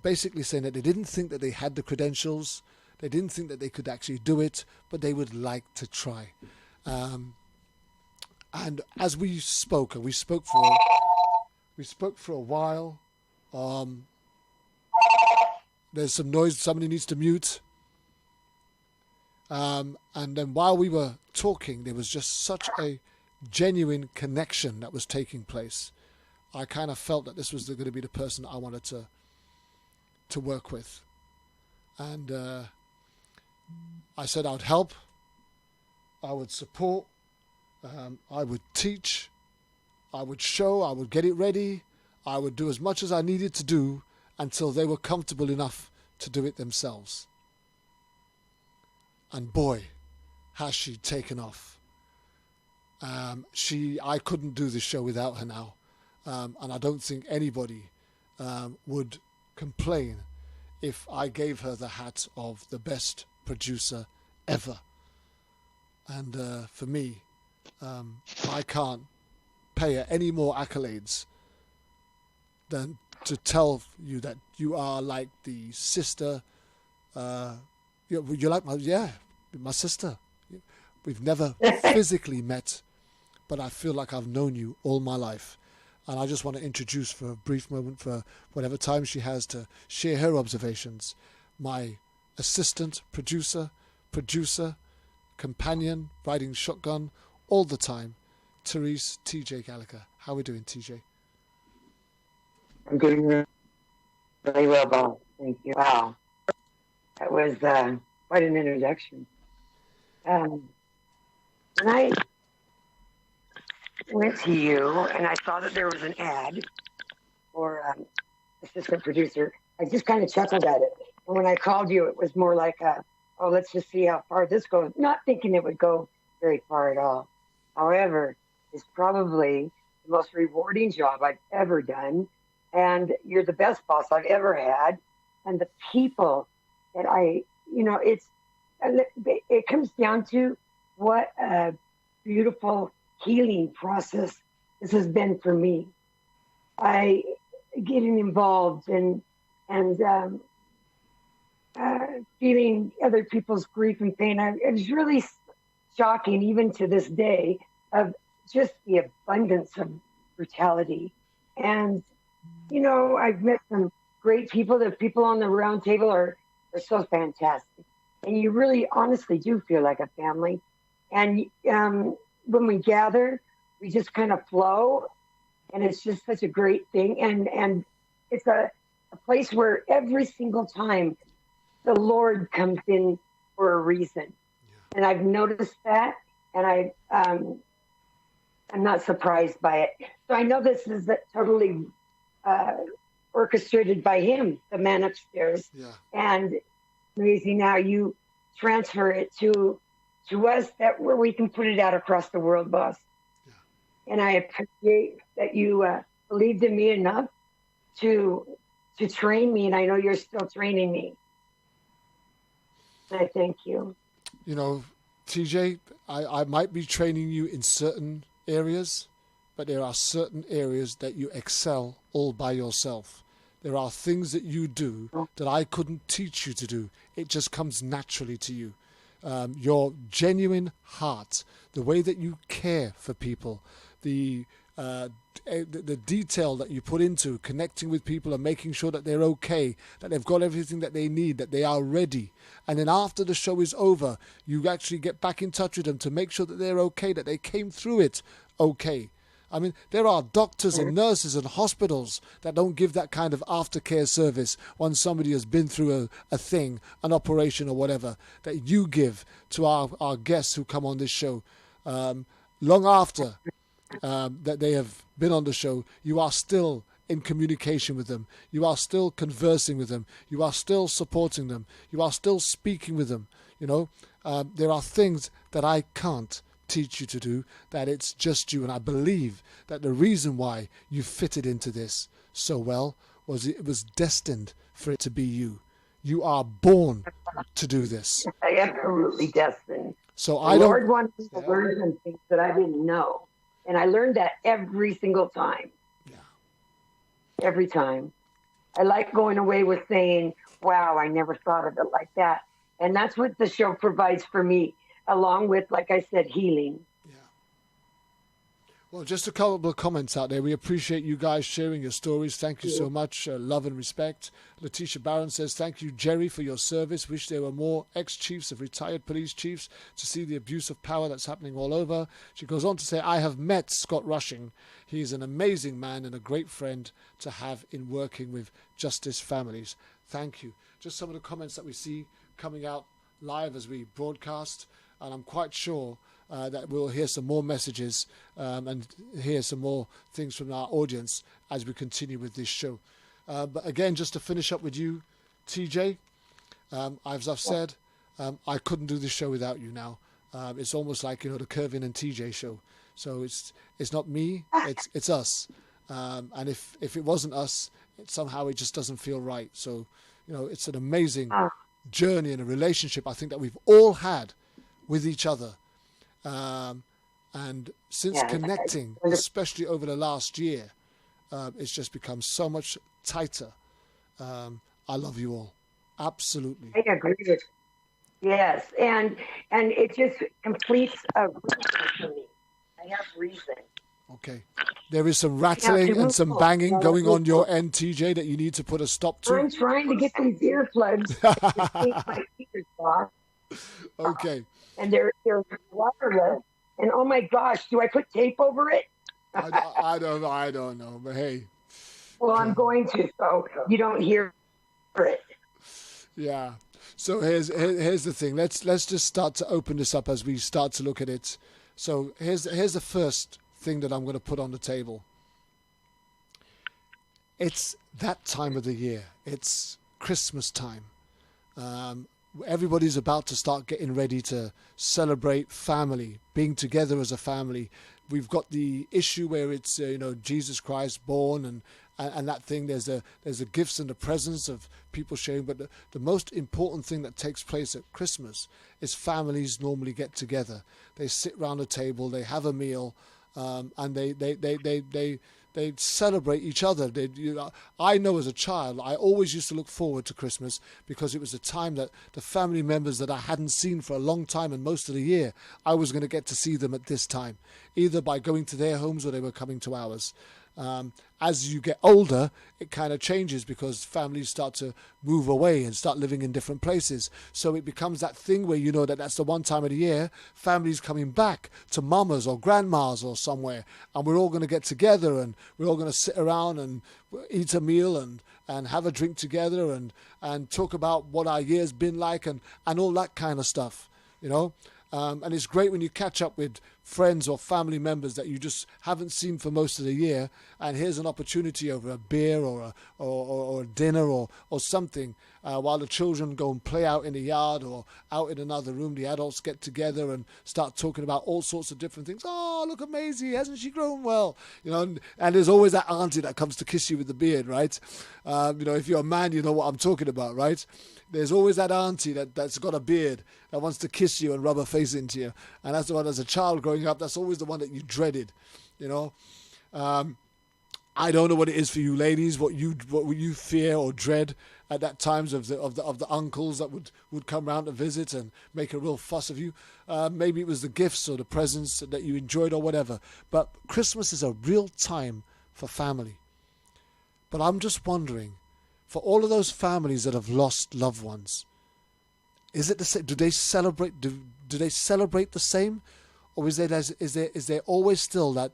basically saying that they didn't think that they had the credentials, they didn't think that they could actually do it, but they would like to try. And as we spoke for a while. There's some noise. Somebody needs to mute. And then while we were talking, there was just such a genuine connection that was taking place. I kind of felt that this was going to be the person I wanted to work with. And I said I would help, I would support, I would teach, I would show, I would get it ready, I would do as much as I needed to do until they were comfortable enough to do it themselves. And boy, has she taken off. I couldn't do this show without her now. And I don't think anybody would complain if I gave her the hat of the best producer ever. And for me, I can't pay her any more accolades than to tell you that you are like the sister. You're like my sister. We've never physically met, but I feel like I've known you all my life. And I just want to introduce for a brief moment, for whatever time she has to share her observations, my assistant, producer, companion, riding shotgun all the time, Therese, TJ Gallagher. How are we doing, TJ? I'm doing really well, Bob. Thank you. Wow. That was quite an introduction. When I went to you and I saw that there was an ad for assistant producer, I just kind of chuckled at it. And when I called you, it was more like, oh, let's just see how far this goes, not thinking it would go very far at all. However, it's probably the most rewarding job I've ever done. And you're the best boss I've ever had. And the people that it comes down to what a beautiful healing process this has been for me. I getting involved and feeling other people's grief and pain. It was really shocking, even to this day, of just the abundance of brutality. And, I've met some great people. The people on the round table are so fantastic. And you really honestly do feel like a family. And when we gather, we just kind of flow. And it's just such a great thing. And it's a place where every single time the Lord comes in for a reason. Yeah. And I've noticed that. And I'm not surprised by it. So I know this is totally orchestrated by him, the man upstairs. Yeah. And amazing how you transfer it to us where we can put it out across the world, boss. Yeah. And I appreciate that you believed in me enough to train me, and I know you're still training me. I thank you. TJ, I might be training you in certain areas, but there are certain areas that you excel all by yourself. There are things that you do that I couldn't teach you to do. It just comes naturally to you. Your genuine heart, the way that you care for people, the detail that you put into connecting with people and making sure that they're okay, that they've got everything that they need, that they are ready. And then after the show is over, you actually get back in touch with them to make sure that they're okay, that they came through it okay. I mean, there are doctors and nurses and hospitals that don't give that kind of aftercare service once somebody has been through a thing, an operation or whatever, that you give to our guests who come on this show. Long after that they have been on the show, you are still in communication with them. You are still conversing with them. You are still supporting them. You are still speaking with them. There are things that I can't teach you to do, that it's just you. And I believe that the reason why you fitted into this so well was it was destined for it to be you. You are born to do this. I am absolutely destined. So the Lord wanted me to learn some things that I didn't know. And I learned that every single time. Yeah. Every time. I like going away with saying, wow, I never thought of it like that. And that's what the show provides for me, along with, like I said, healing. Yeah. Well, just a couple of comments out there. We appreciate you guys sharing your stories. Thank you so much. Love and respect. Letitia Barron says, thank you, Jerry, for your service. Wish there were more ex-chiefs of retired police chiefs to see the abuse of power that's happening all over. She goes on to say, I have met Scott Rushing. He's an amazing man and a great friend to have in working with justice families. Thank you. Just some of the comments that we see coming out live as we broadcast. And I'm quite sure that we'll hear some more messages and hear some more things from our audience as we continue with this show. But again, just to finish up with you, TJ, as I've said, I couldn't do this show without you now. It's almost like, the Kervin and TJ show. So it's not me, it's us. And if it wasn't us, somehow it just doesn't feel right. So, it's an amazing journey and a relationship I think that we've all had with each other. And since connecting, especially over the last year, it's just become so much tighter. I love you all. Absolutely. I agree with you. Yes. And it just completes a reason for me. I have reason. Okay. There is some rattling and some banging going on your end, TJ, that you need to put a stop to. I'm trying to get these earplugs to take my ears off. Okay. And they're wireless, And oh my gosh, do I put tape over it? I don't know, but hey. Well, I'm going to, so you don't hear it. Yeah. So here's the thing. Let's just start to open this up as we start to look at it. So here's the first thing that I'm going to put on the table. It's that time of the year. It's Christmas time. Everybody's about to start getting ready to celebrate family, being together as a family. We've got the issue where it's Jesus Christ born and that thing. There's the gifts and the presents of people sharing, but the most important thing that takes place at Christmas is families normally get together. They sit around a table, they have a meal, and they celebrate each other. I know as a child, I always used to look forward to Christmas because it was a time that the family members that I hadn't seen for a long time and most of the year, I was going to get to see them at this time, either by going to their homes or they were coming to ours. As you get older, it kind of changes because families start to move away and start living in different places. So it becomes that thing where you know that that's the one time of the year families coming back to mama's or grandma's or somewhere, and we're all going to get together and we're all going to sit around and eat a meal and have a drink together and talk about what our year's been like and all that kind of stuff, and it's great when you catch up with friends or family members that you just haven't seen for most of the year, and here's an opportunity over a beer or a dinner or something, while the children go and play out in the yard or out in another room. The adults get together and start talking about all sorts of different things. Oh, look at Maisie, hasn't she grown well? And there's always that auntie that comes to kiss you with the beard, right? If you're a man, you know what I'm talking about, right? There's always that auntie that's got a beard that wants to kiss you and rub her face into you. And that's the one, as a child growing up, that's always the one that you dreaded, I don't know what it is for you ladies, what you fear or dread at that times of the uncles that would come round to visit and make a real fuss of you. Maybe it was the gifts or the presents that you enjoyed or whatever. But Christmas is a real time for family. But I'm just wondering, for all of those families that have lost loved ones, is it the same? Do they celebrate? Do they celebrate the same, or is there always still that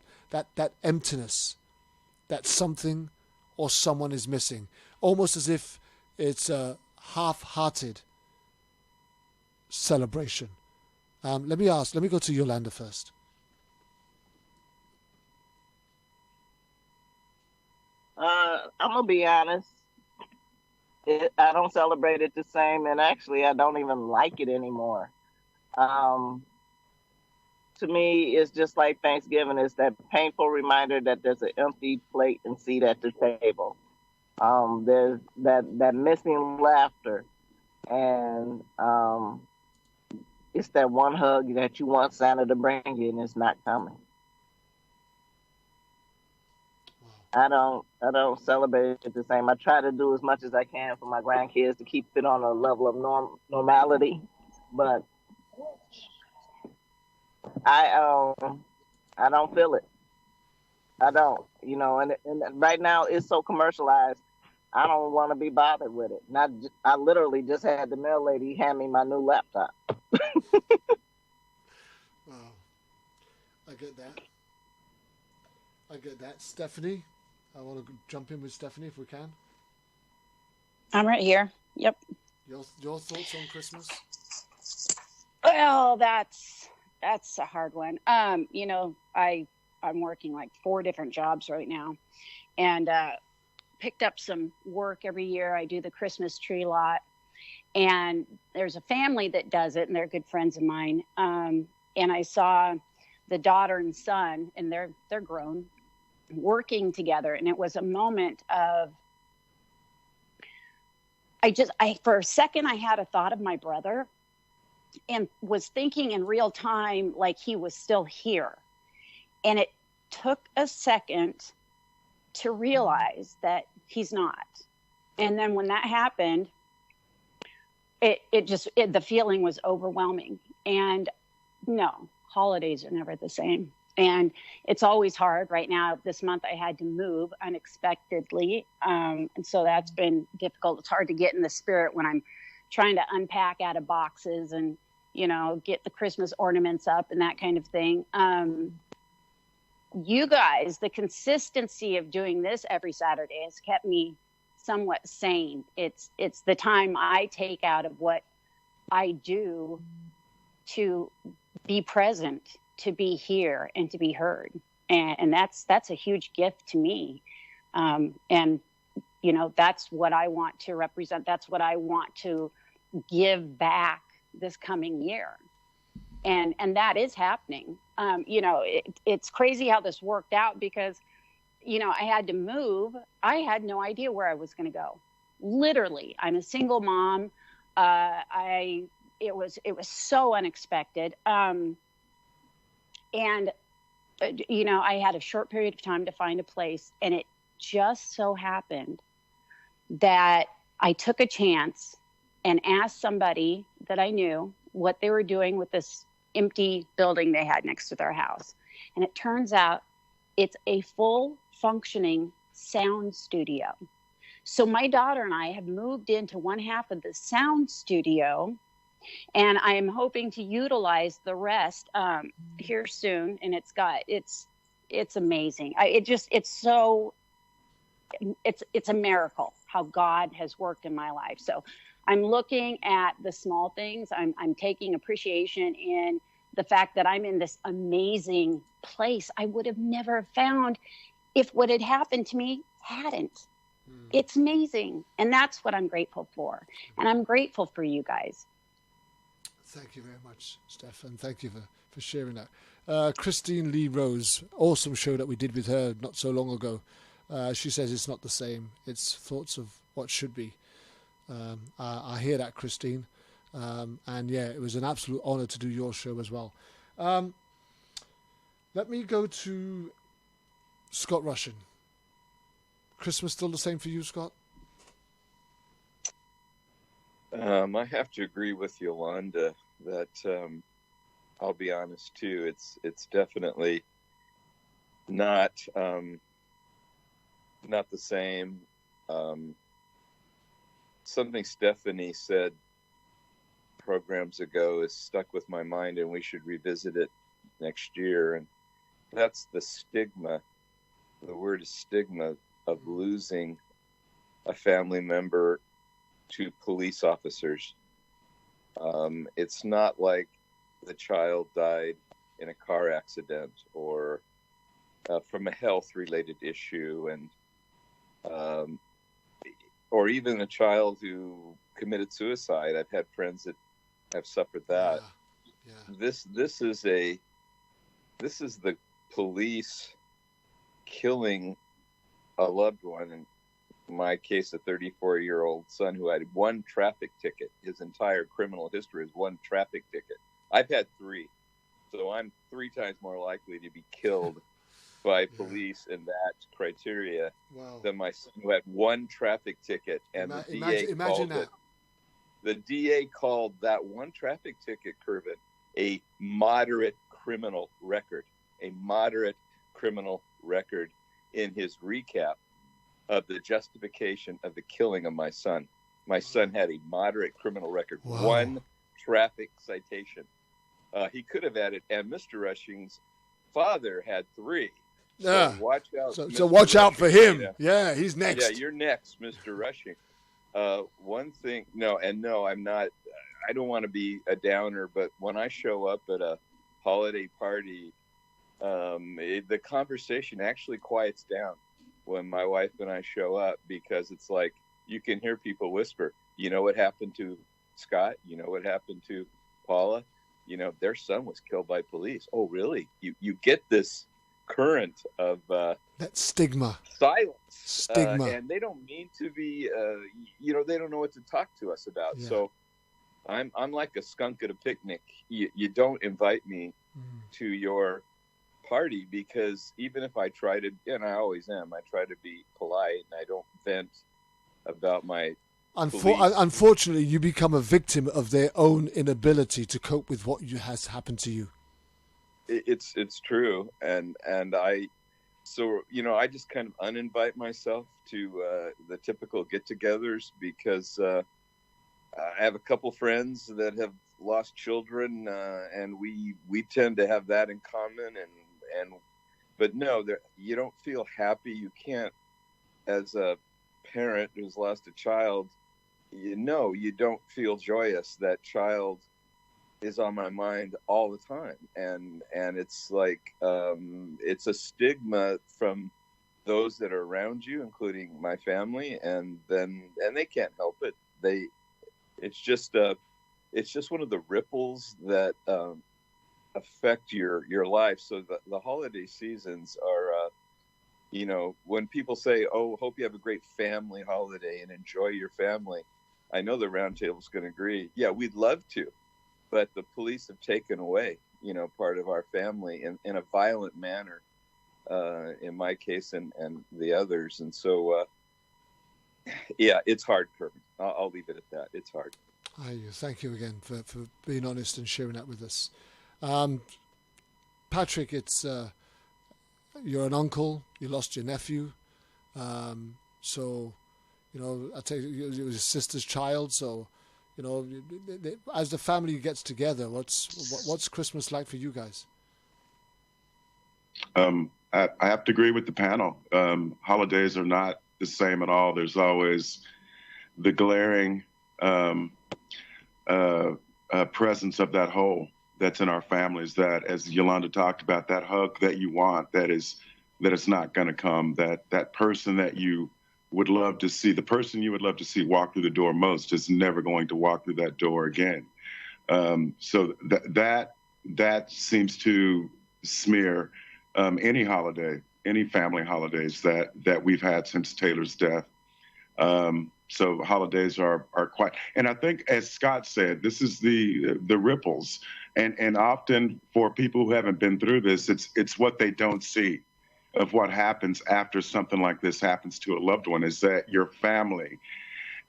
emptiness, that something or someone is missing, almost as if it's a half-hearted celebration? Let me go to Yolanda first. I'm gonna be honest. I don't celebrate it the same, and actually, I don't even like it anymore. To me, it's just like Thanksgiving. It's that painful reminder that there's an empty plate and seat at the table. There's that missing laughter, and it's that one hug that you want Santa to bring you, and it's not coming. I don't celebrate it the same. I try to do as much as I can for my grandkids to keep it on a level of normality, but I don't feel it. I don't, and right now it's so commercialized. I don't want to be bothered with it. I literally just had the mail lady hand me my new laptop. Wow, I get that. Stephanie, I want to jump in with Stephanie if we can. I'm right here. Yep. Your thoughts on Christmas? Well, that's a hard one. I'm working like 4 different jobs right now, and picked up some work every year. I do the Christmas tree lot, and there's a family that does it, and they're good friends of mine. And I saw the daughter and son, and they're grown, working together, and it was a moment of for a second I had a thought of my brother and was thinking in real time like he was still here, and it took a second to realize that he's not. And then when that happened, the feeling was overwhelming. And no, holidays are never the same. And it's always hard. Right now, this month, I had to move unexpectedly. And so that's been difficult. It's hard to get in the spirit when I'm trying to unpack out of boxes and get the Christmas ornaments up and that kind of thing. You guys, the consistency of doing this every Saturday has kept me somewhat sane. It's the time I take out of what I do to be present, to be here, and to be heard. And that's a huge gift to me. And that's what I want to represent. That's what I want to give back this coming year. And that is happening. It's crazy how this worked out because, I had to move. I had no idea where I was going to go. Literally, I'm a single mom. It was so unexpected. I had a short period of time to find a place, and it just so happened that I took a chance and asked somebody that I knew what they were doing with this empty building they had next to their house. And it turns out it's a full functioning sound studio. So my daughter and I have moved into one half of the sound studio, and I am hoping to utilize the rest here soon. And it's amazing. It's a miracle how God has worked in my life. So I'm looking at the small things. I'm taking appreciation in the fact that I'm in this amazing place I would have never found if what had happened to me hadn't. It's amazing. And that's what I'm grateful for. And I'm grateful for you guys. Thank you very much, Steph, and thank you for sharing that. Christine Lee Rose, awesome show that we did with her not so long ago. She says it's not the same. It's thoughts of what should be. I hear that, Christine. And yeah, it was an absolute honor to do your show as well. Let me go to Scott Russian. Christmas still the same for you, Scott? I have to agree with Yolanda that I'll be honest too. It's definitely not the same. Something Stephanie said programs ago is stuck with my mind, and we should revisit it next year. And that's the stigma. The word is stigma of losing a family member to police officers. It's not like the child died in a car accident or from a health-related issue, and or even a child who committed suicide. I've had friends that have suffered that. Yeah. This is the police killing a loved one. In my case, a 34-year-old son who had one traffic ticket. His entire criminal history is one traffic ticket. I've had 3, so I'm 3 times more likely to be killed by police in that criteria than my son who had one traffic ticket. And the DA called that one traffic ticket, Kervin, a moderate criminal record. A moderate criminal record in his recap of the justification of the killing of my son. My son had a moderate criminal record. Wow. One traffic citation. He could have added, and Mr. Rushing's father had 3. So watch out. So watch out for him. Yeah, he's next. Yeah, you're next, Mr. Rushing. One thing, I'm not. I don't want to be a downer, but when I show up at a holiday party, the conversation actually quiets down when my wife and I show up, because it's like you can hear people whisper, you know what happened to Scott? You know what happened to Paula? Their son was killed by police. Oh, really? You get this current of that stigma, silence, and they don't mean to be. They don't know what to talk to us about. Yeah. So I'm like a skunk at a picnic. You don't invite me to your party, because even if I try to, and I always am, I try to be polite and I don't vent about my. Unfortunately, you become a victim of their own inability to cope with what has happened to you. It's true, and I I just kind of uninvite myself to the typical get-togethers, because I have a couple friends that have lost children, and we tend to have that in common. But no, you don't feel happy. You can't, as a parent who's lost a child, you don't feel joyous. That child is on my mind all the time, and it's like it's a stigma from those that are around you, including my family, and they can't help it. It's just one of the ripples that affect your life. So the holiday seasons are, when people say, "Oh, hope you have a great family holiday and enjoy your family," I know the Roundtable's going to agree. Yeah, we'd love to, but the police have taken away, part of our family in a violent manner, in my case and the others. And so, yeah, it's hard, Kervin. I'll leave it at that. It's hard. Thank you again for being honest and sharing that with us. Patrick, you're an uncle. You lost your nephew. So, I tell you, it was your sister's child. So, as the family gets together, what's Christmas like for you guys? I have to agree with the panel. Holidays are not the same at all. There's always the glaring presence of that hole that's in our families, that, as Yolanda talked about, that hug that you want, that is not going to come, that person that you would love to see, the person you would love to see walk through the door most is never going to walk through that door again. So that seems to smear any holiday, any family holidays that we've had since Taylor's death. So holidays are quite, and I think, as Scott said, this is the ripples, and often for people who haven't been through this, it's what they don't see of what happens after something like this happens to a loved one, is that your family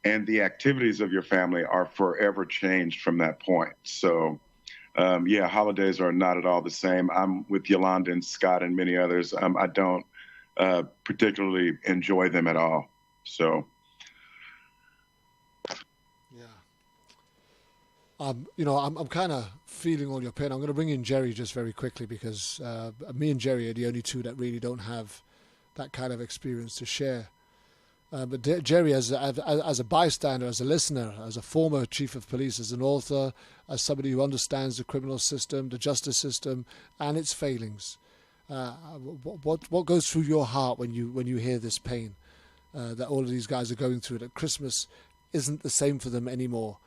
and the activities of your family are forever changed from that point. So, yeah, holidays are not at all the same. I'm with Yolanda and Scott and many others. I don't particularly enjoy them at all. So. I'm kind of feeling all your pain. I'm going to bring in Jerry just very quickly, because me and Jerry are the only two that really don't have that kind of experience to share. But Jerry, as a bystander, as a listener, as a former chief of police, as an author, as somebody who understands the criminal system, the justice system, and its failings, what goes through your heart when you hear this pain that all of these guys are going through? That Christmas isn't the same for them anymore.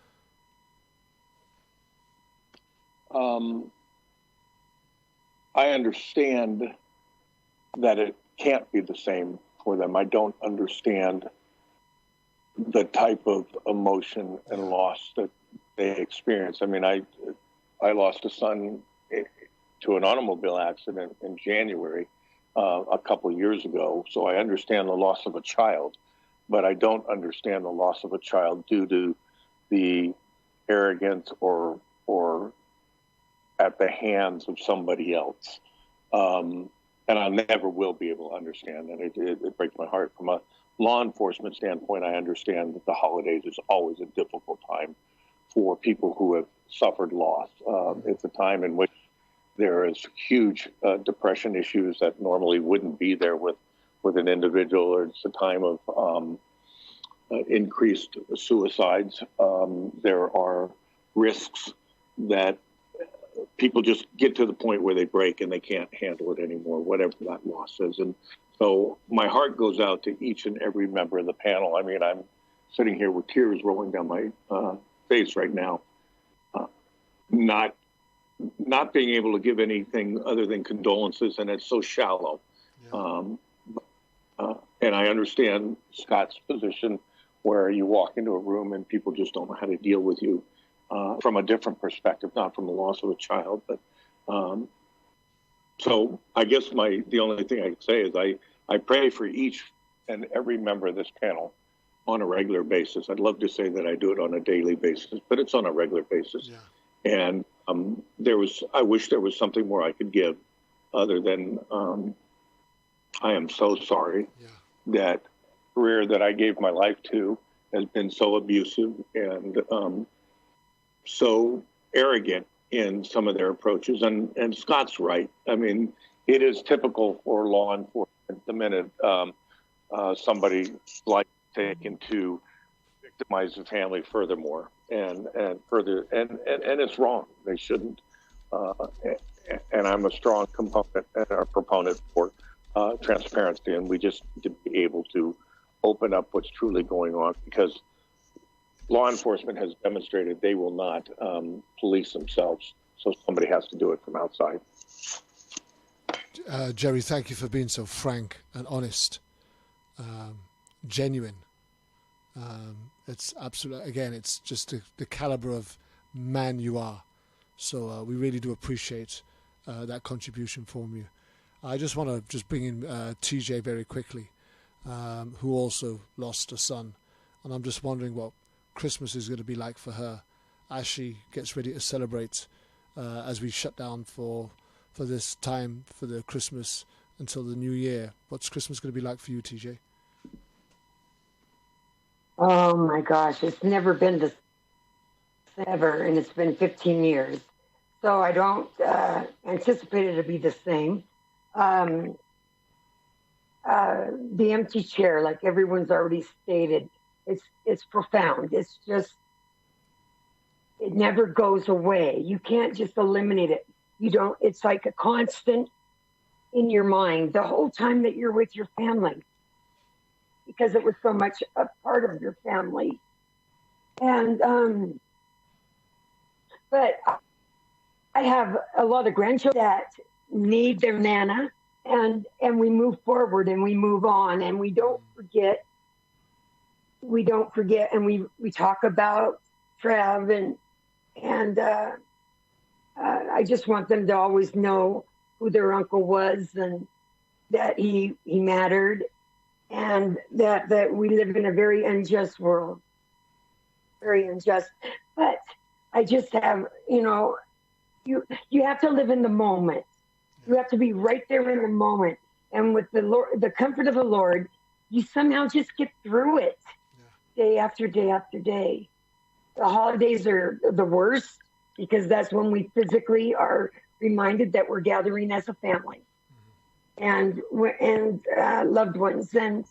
I understand that it can't be the same for them. I don't understand the type of emotion and loss that they experience. I mean, I lost a son to an automobile accident in January a couple of years ago, so I understand the loss of a child, but I don't understand the loss of a child due to the arrogance or at the hands of somebody else. And I never will be able to understand that. It breaks my heart. From a law enforcement standpoint, I understand that the holidays is always a difficult time for people who have suffered loss. It's a time in which there is huge depression issues that normally wouldn't be there with an individual, or it's a time of increased suicides. There are risks that people just get to the point where they break and they can't handle it anymore, whatever that loss is. And so my heart goes out to each and every member of the panel. I mean, I'm sitting here with tears rolling down my face right now, not being able to give anything other than condolences, and it's so shallow. Yeah. And I understand Scott's position, where you walk into a room and people just don't know how to deal with you. From a different perspective, not from the loss of a child, but so I guess the only thing I can say is I pray for each and every member of this panel on a regular basis. I'd love to say that I do it on a daily basis, but it's on a regular basis. Yeah. And I wish there was something more I could give other than I am so sorry that career that I gave my life to has been so abusive and so arrogant in some of their approaches. And Scott's right. I mean, it is typical for law enforcement the minute somebody like taken to victimize the family furthermore and it's wrong. They shouldn't. And I'm a strong component and a proponent for transparency, and we just need to be able to open up what's truly going on, because law enforcement has demonstrated they will not police themselves, so somebody has to do it from outside. Jerry, thank you for being so frank and honest, genuine. It's absolutely, again, it's just the caliber of man you are. So we really do appreciate that contribution from you. I just want to just bring in TJ very quickly, who also lost a son. And I'm just wondering what Christmas is going to be like for her as she gets ready to celebrate as we shut down for this time, for the Christmas until the new year. What's Christmas going to be like for you, TJ? Oh my gosh, it's never been this ever, and it's been 15 years. So I don't anticipate it to be the same. The empty chair, like everyone's already stated, it's profound. It's just, it never goes away. You can't just eliminate it. You don't, it's like a constant in your mind the whole time that you're with your family, because it was so much a part of your family. And, but I have a lot of grandchildren that need their Nana, and we move forward and we move on, and we don't forget, and we talk about Trev, and I just want them to always know who their uncle was, and that he mattered, and that we live in a very unjust world, very unjust. But I just have, you have to live in the moment. You have to be right there in the moment. And with the Lord, the comfort of the Lord, you somehow just get through it day after day after day. The holidays are the worst, because that's when we physically are reminded that we're gathering as a family and loved ones. And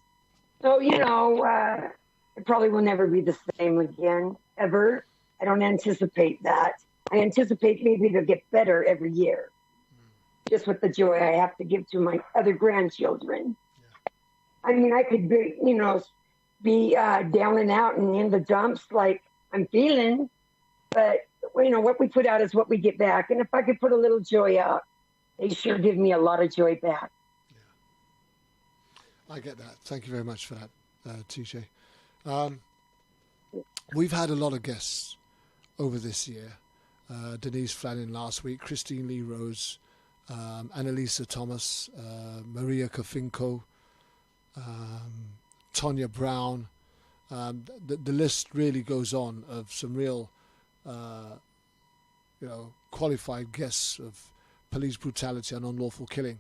so, it probably will never be the same again, ever. I don't anticipate that. I anticipate maybe it'll get better every year, just with the joy I have to give to my other grandchildren. I mean, I could be, be down and out and in the dumps like I'm feeling, but, what we put out is what we get back. And if I could put a little joy out, they sure give me a lot of joy back. Yeah. I get that. Thank you very much for that, TJ. We've had a lot of guests over this year. Denise Flannin last week, Christine Lee Rose, Annalisa Thomas, Maria Kofinko, Tonya Brown. The list really goes on of some real, qualified guests of police brutality and unlawful killing.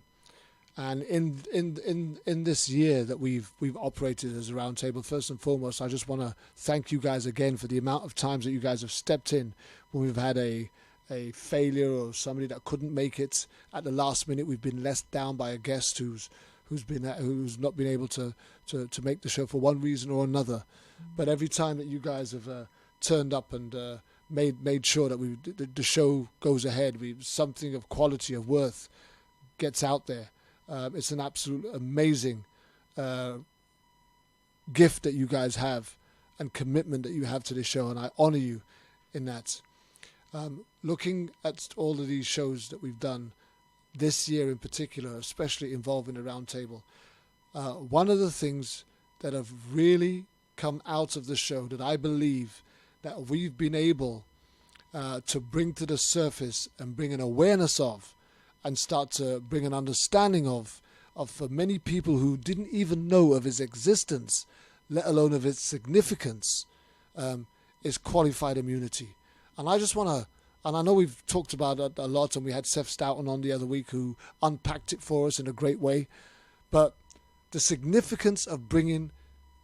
And in this year that we've operated as a roundtable, first and foremost, I just want to thank you guys again for the amount of times that you guys have stepped in when we've had a failure or somebody that couldn't make it at the last minute. We've been let down by a guest who's not been able to make the show for one reason or another. But every time that you guys have turned up and made sure that the show goes ahead, something of quality, of worth gets out there. It's an absolute amazing gift that you guys have and commitment that you have to this show, and I honor you in that. Looking at all of these shows that we've done this year in particular, especially involving the roundtable, one of the things that have really come out of the show that I believe that we've been able to bring to the surface and bring an awareness of, and start to bring an understanding of for many people who didn't even know of his existence, let alone of its significance, is qualified immunity. And I just want to, and I know we've talked about it a lot, and we had Seth Stoughton on the other week who unpacked it for us in a great way, but the significance of bringing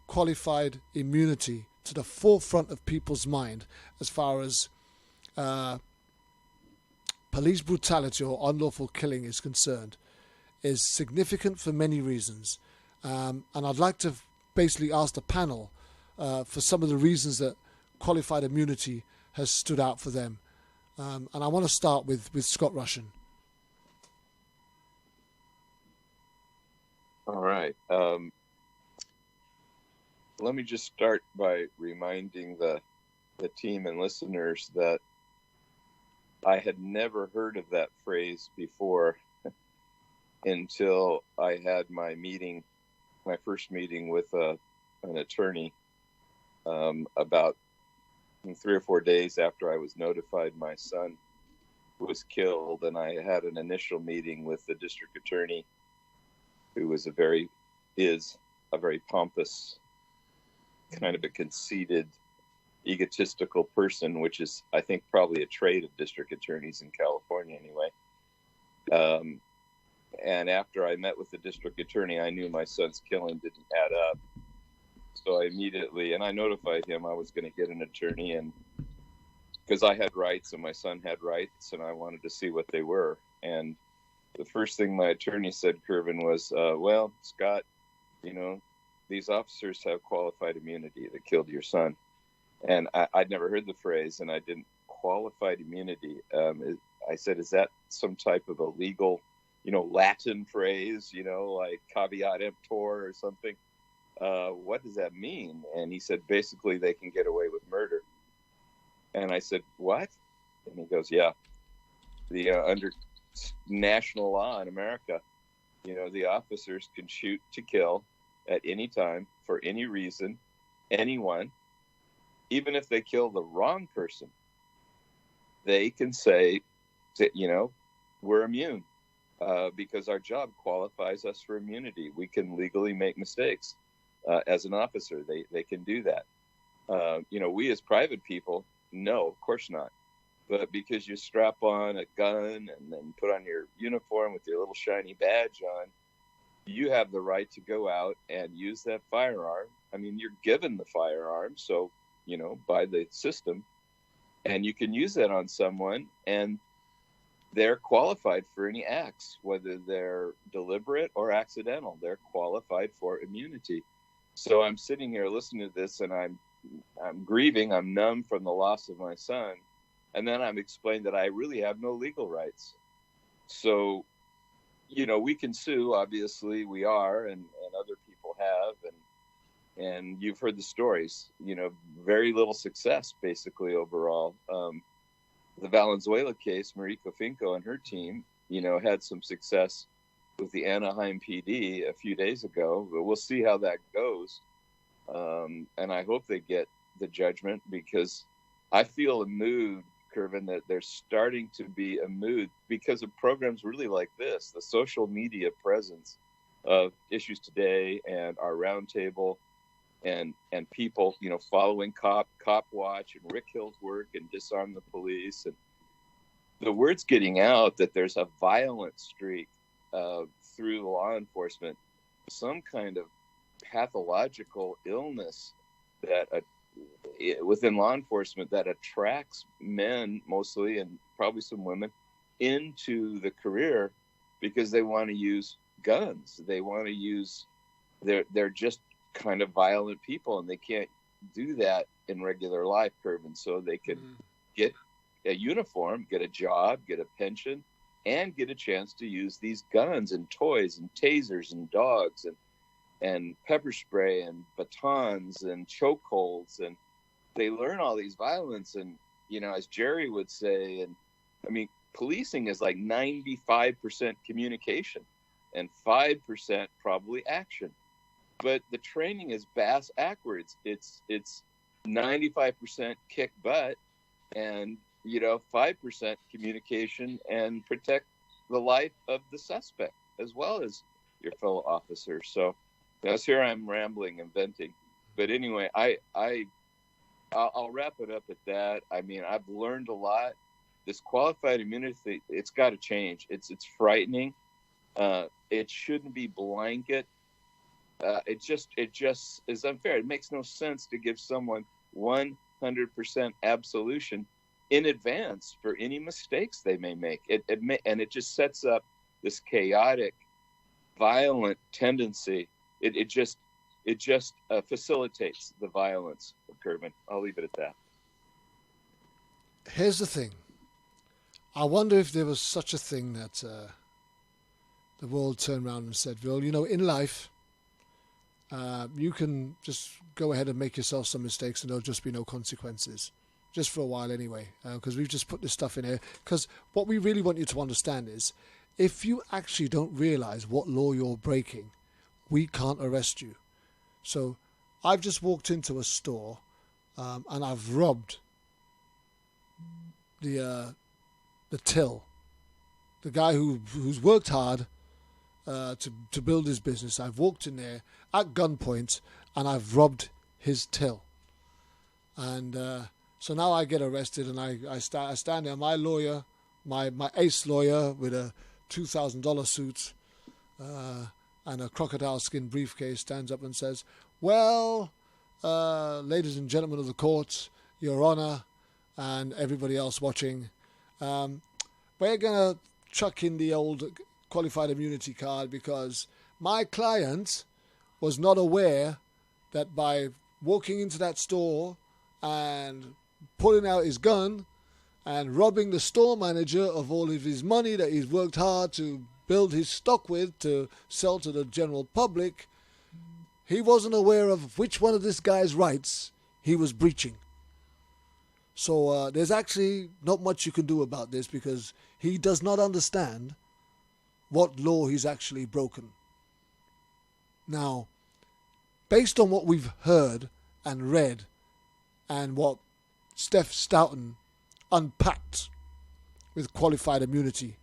qualified immunity to the forefront of people's mind as far as police brutality or unlawful killing is concerned is significant for many reasons. And I'd like to basically ask the panel for some of the reasons that qualified immunity has stood out for them. And I want to start with Scott Russian. All right. Let me just start by reminding the team and listeners that I had never heard of that phrase before until I had my first meeting with an attorney about 3 or 4 days after I was notified my son was killed. And I had an initial meeting with the district attorney, who is a very pompous, kind of a conceited, egotistical person, which is, I think, probably a trait of district attorneys in California anyway. And after I met with the district attorney, I knew my son's killing didn't add up. So I notified him I was going to get an attorney, and because I had rights and my son had rights, and I wanted to see what they were. And the first thing my attorney said, Kervin, was, well, Scott, these officers have qualified immunity that killed your son. And I'd never heard the phrase, and I didn't. Qualified immunity. I said, is that some type of a legal, Latin phrase, like caveat emptor or something? What does that mean? And he said, basically, they can get away with murder. And I said, what? And he goes, yeah. Under national law in America, the officers can shoot to kill at any time for any reason, anyone. Even if they kill the wrong person, they can say, we're immune because our job qualifies us for immunity. We can legally make mistakes as an officer. They can do that. We as private people, no, of course not. But because you strap on a gun and then put on your uniform with your little shiny badge on, you have the right to go out and use that firearm. I mean, you're given the firearm, so by the system, and you can use that on someone, and they're qualified for any acts, whether they're deliberate or accidental. They're qualified for immunity. So I'm sitting here listening to this, and I'm grieving. I'm numb from the loss of my son, and then I'm explained that I really have no legal rights. So, we can sue. Obviously, we are, and other people have, and you've heard the stories, very little success basically overall. The Valenzuela case, Mariko Finco and her team, had some success with the Anaheim PD a few days ago, but we'll see how that goes. And I hope they get the judgment, because I feel a mood, Kervin, that there's starting to be a mood because of programs really like this, the social media presence of Issues Today and our RoundTable, and people, following Cop Watch and Rick Hill's work and Disarm the Police. And the word's getting out that there's a violent streak through law enforcement, some kind of pathological illness that within law enforcement that attracts men mostly, and probably some women, into the career because they want to use guns. They want to use, they're just kind of violent people, and they can't do that in regular life, Kervin. So they can get a uniform, get a job, get a pension, and get a chance to use these guns and toys and tasers and dogs and pepper spray and batons and chokeholds, and they learn all these violence. And as Jerry would say, and I mean, policing is like 95% communication and 5% probably action. But the training is bass backwards. It's 95% kick butt and 5% communication and protect the life of the suspect as well as your fellow officers. So that's here I'm rambling and venting. But anyway, I'll wrap it up at that. I mean, I've learned a lot. This qualified immunity, it's got to change. It's frightening. It shouldn't be blanket. It just is unfair. It makes no sense to give someone 100% absolution in advance for any mistakes they may make. It just sets up this chaotic, violent tendency. It just facilitates the violence of Kervin. I'll leave it at that. Here's the thing. I wonder if there was such a thing that the world turned around and said, well, in life, you can just go ahead and make yourself some mistakes and there'll just be no consequences. Just for a while anyway, because we've just put this stuff in here. Because what we really want you to understand is, if you actually don't realize what law you're breaking, we can't arrest you. So I've just walked into a store and I've robbed the till. The guy who's worked hard to build his business. I've walked in there at gunpoint and I've robbed his till. And so now I get arrested and I stand there. My lawyer, my ace lawyer with a $2,000 suit and a crocodile skin briefcase stands up and says, well, ladies and gentlemen of the court, Your Honor, and everybody else watching, we're going to chuck in the old qualified immunity card because my client was not aware that by walking into that store and pulling out his gun and robbing the store manager of all of his money that he's worked hard to build his stock with to sell to the general public, he wasn't aware of which one of this guy's rights he was breaching. So there's actually not much you can do about this because he does not understand what law he's actually broken. Now, based on what we've heard and read and what Steph Stoughton unpacked with qualified immunity,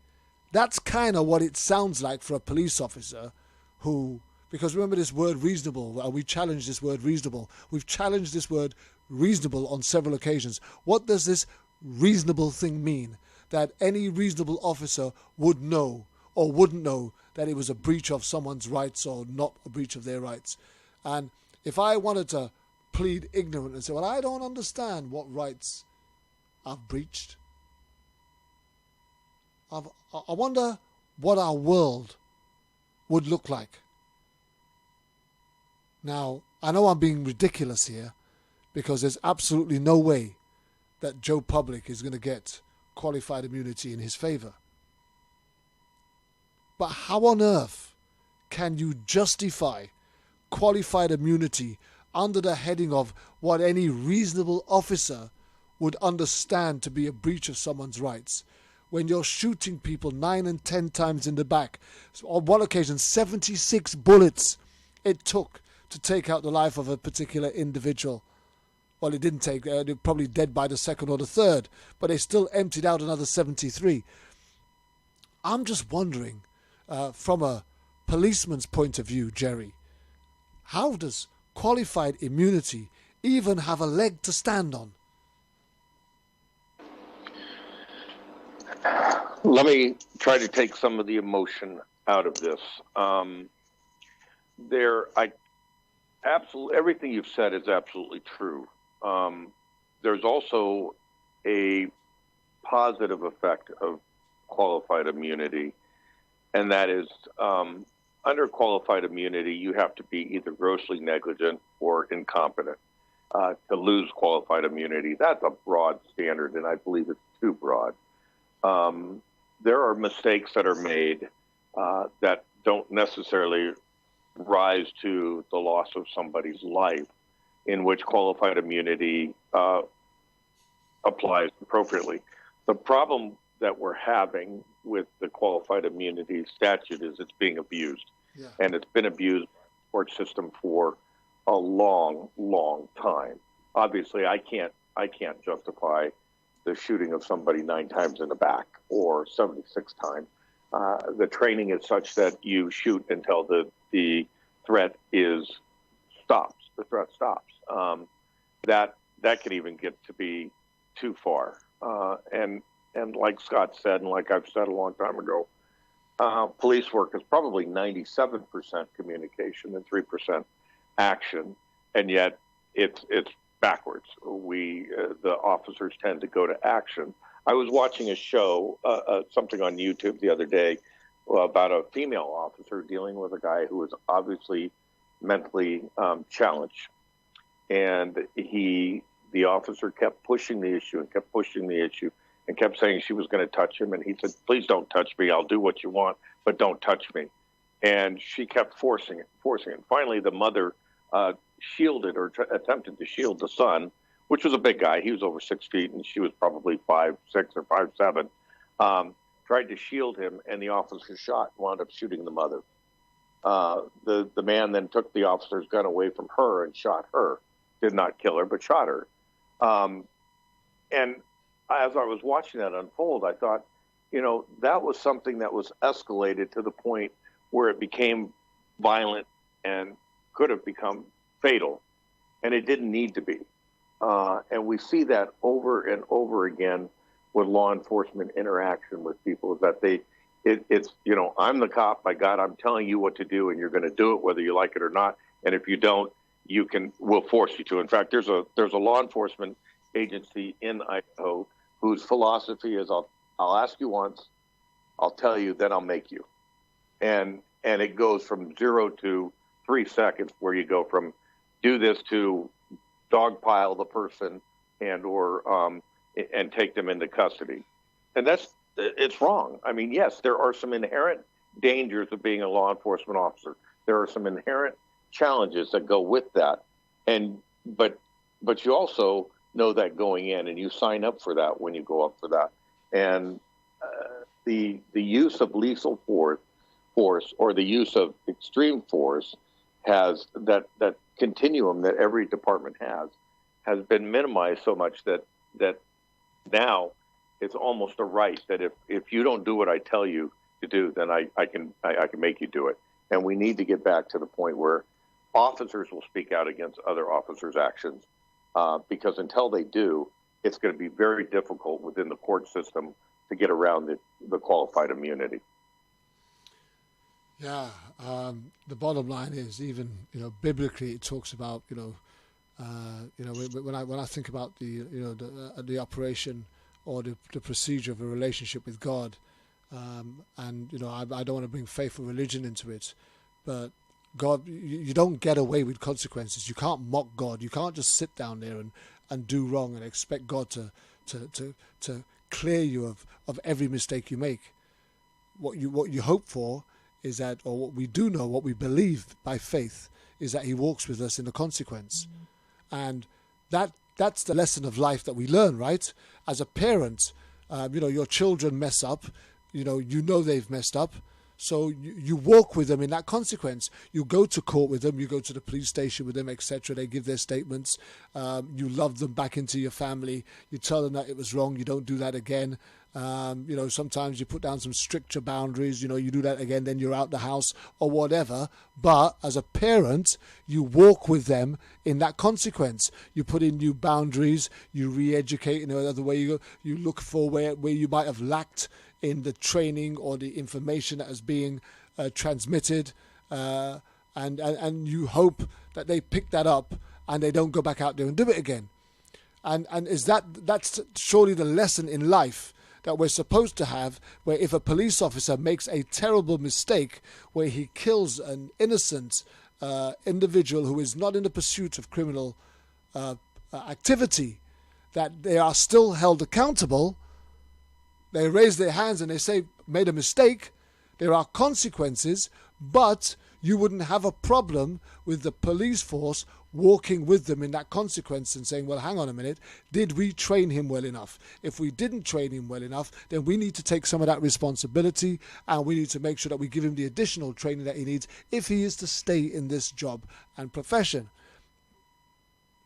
that's kind of what it sounds like for a police officer who, because remember this word reasonable, we challenged this word reasonable. We've challenged this word reasonable on several occasions. What does this reasonable thing mean? That any reasonable officer would know or wouldn't know that it was a breach of someone's rights or not a breach of their rights. And if I wanted to plead ignorant and say, well, I don't understand what rights I've breached, I wonder what our world would look like. Now, I know I'm being ridiculous here because there's absolutely no way that Joe Public is going to get qualified immunity in his favor. But how on earth can you justify qualified immunity under the heading of what any reasonable officer would understand to be a breach of someone's rights when you're shooting people 9 and 10 times in the back? So on one occasion, 76 bullets it took to take out the life of a particular individual. Well, it didn't take, they're probably dead by the second or the third, but they still emptied out another 73. I'm just wondering, from a policeman's point of view, Jerry, how does qualified immunity even have a leg to stand on? Let me try to take some of the emotion out of this. Absolutely everything you've said is absolutely true. There's also a positive effect of qualified immunity, and that is under qualified immunity, you have to be either grossly negligent or incompetent to lose qualified immunity. That's a broad standard, and I believe it's too broad. There are mistakes that are made that don't necessarily rise to the loss of somebody's life, in which qualified immunity applies appropriately. The problem that we're having with the qualified immunity statute is it's being abused. Yeah. And it's been abused in the court system for a long, long time. Obviously, I can't justify the shooting of somebody 9 times in the back or 76 times. The training is such that you shoot until the threat stops. The threat stops. That can even get to be too far. And like Scott said, and like I've said a long time ago, police work is probably 97% communication and 3% action, and yet it's backwards. The officers tend to go to action. I was watching a show, something on YouTube the other day, about a female officer dealing with a guy who was obviously mentally challenged, and the officer kept pushing the issue and kept pushing the issue and kept saying she was going to touch him, and he said, "Please don't touch me. I'll do what you want, but don't touch me." And she kept forcing it. Finally, the mother shielded or attempted to shield the son, which was a big guy. He was over 6 feet, and she was probably 5'6" or 5'7". Tried to shield him, and the officer shot, wound up shooting the mother. The man then took the officer's gun away from her and shot her. Did not kill her, but shot her. And as I was watching that unfold, I thought, that was something that was escalated to the point where it became violent and could have become fatal, and it didn't need to be. And we see that over and over again with law enforcement interaction with people, is that it's I'm the cop, by God, I'm telling you what to do, and you're going to do it whether you like it or not. And if you don't, we'll force you to. In fact, there's a law enforcement agency in Idaho whose philosophy is, I'll ask you once, I'll tell you, then I'll make you. And it goes from 0 to 3 seconds, where you go from do this to dogpile the person and take them into custody. And it's wrong. I mean, yes, there are some inherent dangers of being a law enforcement officer. There are some inherent challenges that go with that. But you also know that going in, and you sign up for that when you go up for that. And the use of lethal force or the use of extreme force has that continuum that every department has been minimized so much that now it's almost a right that if you don't do what I tell you to do, then I can make you do it. And we need to get back to the point where officers will speak out against other officers' actions, because until they do, it's going to be very difficult within the court system to get around the qualified immunity. Yeah, the bottom line is, even biblically, it talks about when I think about the operation or the procedure of a relationship with God, and I don't want to bring faith or religion into it, but God, you don't get away with consequences. You can't mock God. You can't just sit down there and do wrong and expect God to clear you of every mistake you make. What you hope for is that, or what we do know, what we believe by faith, is that He walks with us in the consequence. And that's the lesson of life that we learn, right? As a parent, your children mess up, you know they've messed up, so you walk with them in that consequence. You go to court with them, you go to the police station with them, etc. They give their statements. You love them back into your family. You tell them that it was wrong. You don't do that again. Sometimes you put down some stricter boundaries. You do that again, then you're out the house or whatever. But as a parent, you walk with them in that consequence. You put in new boundaries. You re-educate in another way. You look for where you might have lacked in the training or the information that is being transmitted, and you hope that they pick that up and they don't go back out there and do it again. And that's surely the lesson in life that we're supposed to have, where if a police officer makes a terrible mistake where he kills an innocent individual who is not in the pursuit of criminal activity, that they are still held accountable. They raise their hands and they say, made a mistake. There are consequences, but you wouldn't have a problem with the police force walking with them in that consequence and saying, well, hang on a minute, did we train him well enough? If we didn't train him well enough, then we need to take some of that responsibility, and we need to make sure that we give him the additional training that he needs if he is to stay in this job and profession.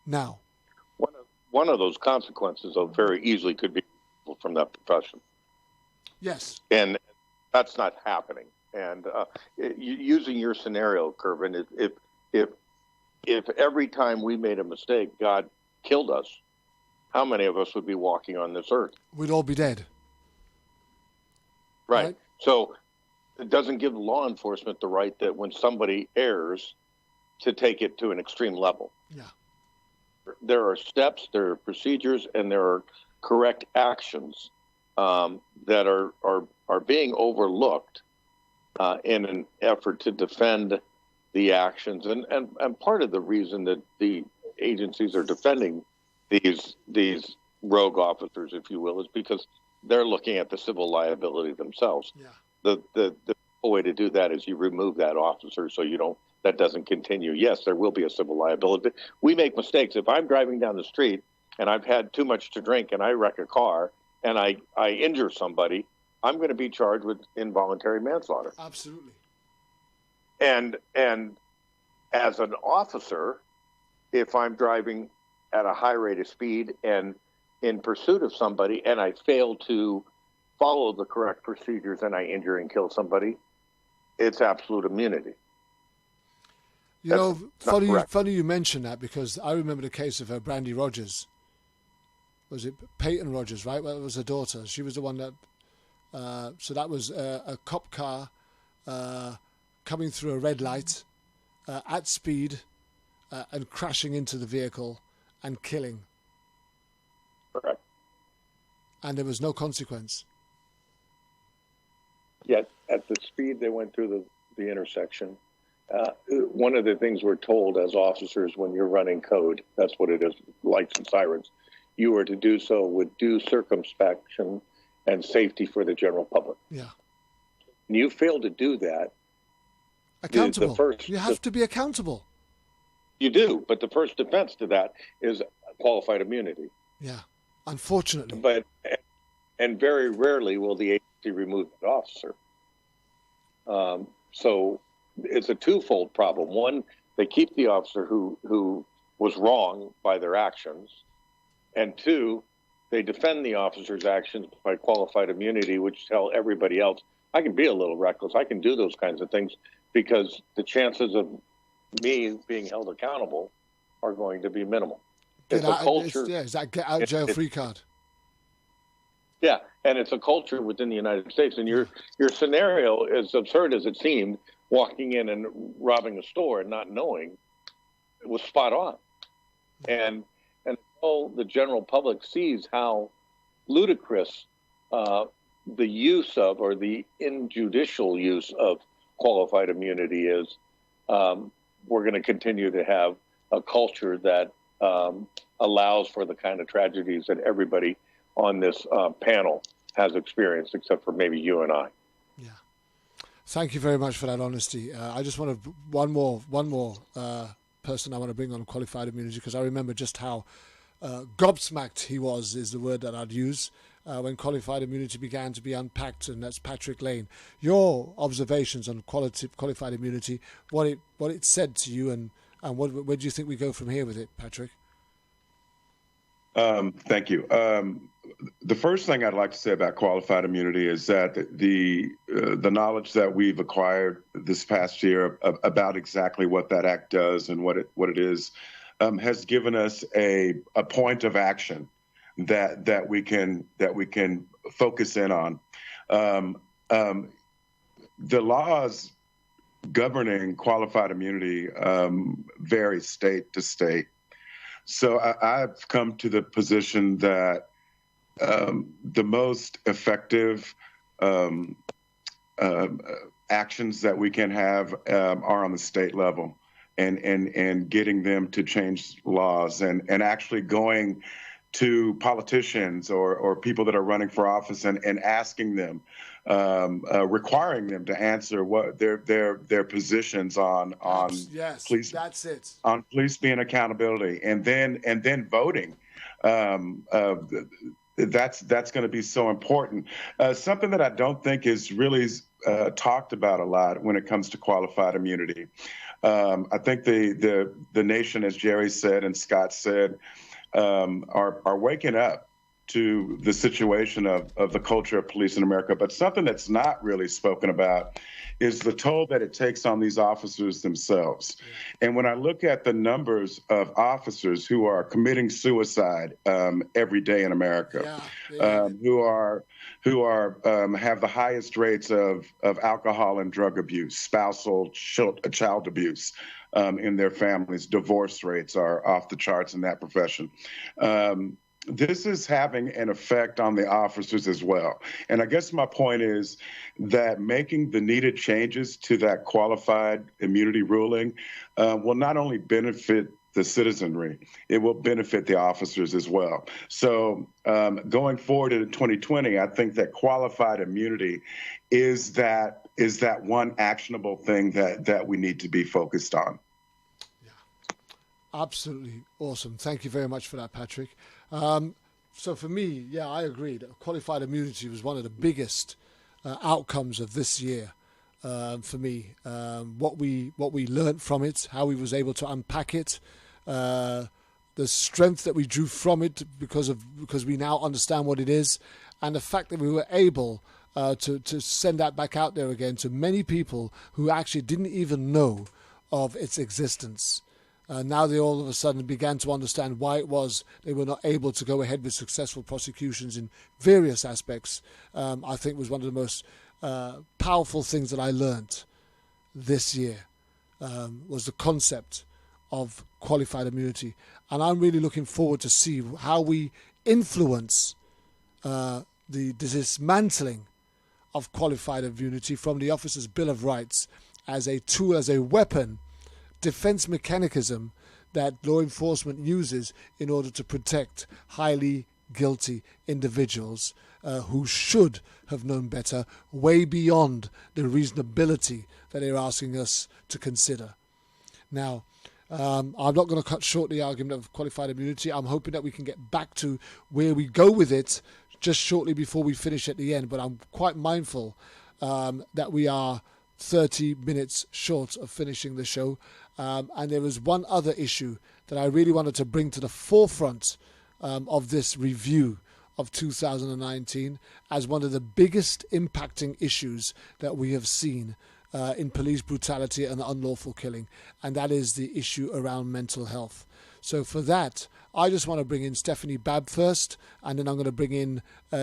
Now, one of those consequences, though, very easily could be from that profession. Yes. And that's not happening. And using your scenario, Kervin, if every time we made a mistake, God killed us, how many of us would be walking on this earth? We'd all be dead. Right. So it doesn't give law enforcement the right that when somebody errs to take it to an extreme level. Yeah. there are steps, there are procedures, and there are correct actions that are being overlooked in an effort to defend the actions. And part of the reason that the agencies are defending these rogue officers, if you will, is because they're looking at the civil liability themselves. Yeah. The way to do that is you remove that officer so that doesn't continue. Yes, there will be a civil liability. We make mistakes. If I'm driving down the street and I've had too much to drink and I wreck a car and I injure somebody, I'm going to be charged with involuntary manslaughter. Absolutely. And as an officer, if I'm driving at a high rate of speed and in pursuit of somebody and I fail to follow the correct procedures and I injure and kill somebody, it's absolute immunity. Funny you mention that, because I remember the case of Brandy Rogers. Was it Peyton Rogers, right? Well, it was her daughter. She was the one that... so that was a cop car coming through a red light at speed and crashing into the vehicle and killing. Correct. And there was no consequence. Yet at the speed they went through the intersection, one of the things we're told as officers when you're running code, that's what it is, lights and sirens, you are to do so with due circumspection and safety for the general public. Yeah. And you fail to do that. Accountable. You have to be accountable. You do, but the first defense to that is qualified immunity. Yeah, unfortunately. And very rarely will the agency remove that officer. So it's a twofold problem. One, they keep the officer who was wrong by their actions. And two, they defend the officer's actions by qualified immunity, which tell everybody else, I can be a little reckless. I can do those kinds of things because the chances of me being held accountable are going to be minimal. It's a culture. It's that get out jail free card. Yeah, and it's a culture within the United States. And your scenario, as absurd as it seemed, walking in and robbing a store and not knowing, it was spot on. And until the general public sees how ludicrous the use of, or the injudicial use of, qualified immunity is, we're going to continue to have a culture that allows for the kind of tragedies that everybody on this panel has experienced, except for maybe you and I. Yeah. Thank you very much for that honesty. I just want to one more person I want to bring on qualified immunity, because I remember just how gobsmacked he was, is the word that I'd use, when qualified immunity began to be unpacked, and that's Patrick Lane. Your observations on qualified immunity, what it said to you, and where do you think we go from here with it, Patrick? Thank you. The first thing I'd like to say about qualified immunity is that the knowledge that we've acquired this past year about exactly what that act does and what it is has given us a point of action that we can focus in on. The laws governing qualified immunity vary state to state. So I've come to the position that the most effective actions that we can have are on the state level, and getting them to change laws, and actually going to politicians or people that are running for office and asking them, requiring them to answer what their positions on police. That's it. On police being accountability, and then voting. That's going to be so important. Something that I don't think is really talked about a lot when it comes to qualified immunity. I think the nation, as Jerry said and Scott said, are waking up to the situation of the culture of police in America. But something that's not really spoken about is the toll that it takes on these officers themselves. And when I look at the numbers of officers who are committing suicide every day in America, who have the highest rates of alcohol and drug abuse, spousal child abuse in their families, divorce rates are off the charts in that profession. This is having an effect on the officers as well. And I guess my point is that making the needed changes to that qualified immunity ruling will not only benefit the citizenry, it will benefit the officers as well. So going forward in 2020, I think that qualified immunity is that one actionable thing that we need to be focused on. Absolutely awesome. Thank you very much for that, Patrick. So for me, yeah, I agree that qualified immunity was one of the biggest outcomes of this year for me. What we learned from it, how we was able to unpack it, the strength that we drew from it because we now understand what it is, and the fact that we were able to send that back out there again to many people who actually didn't even know of its existence. Now they all of a sudden began to understand why it was they were not able to go ahead with successful prosecutions in various aspects. I think was one of the most powerful things that I learned this year was the concept of qualified immunity. And I'm really looking forward to see how we influence the dismantling of qualified immunity from the Officers' Bill of Rights as a tool, as a weapon, defense mechanism that law enforcement uses in order to protect highly guilty individuals who should have known better, way beyond the reasonability that they're asking us to consider. Now, I'm not going to cut short the argument of qualified immunity. I'm hoping that we can get back to where we go with it just shortly before we finish at the end, but I'm quite mindful that we are 30 minutes short of finishing the show. And there was one other issue that I really wanted to bring to the forefront of this review of 2019 as one of the biggest impacting issues that we have seen in police brutality and unlawful killing, and that is the issue around mental health. So for that, I just want to bring in Stephanie Babb first, and then I'm going to bring in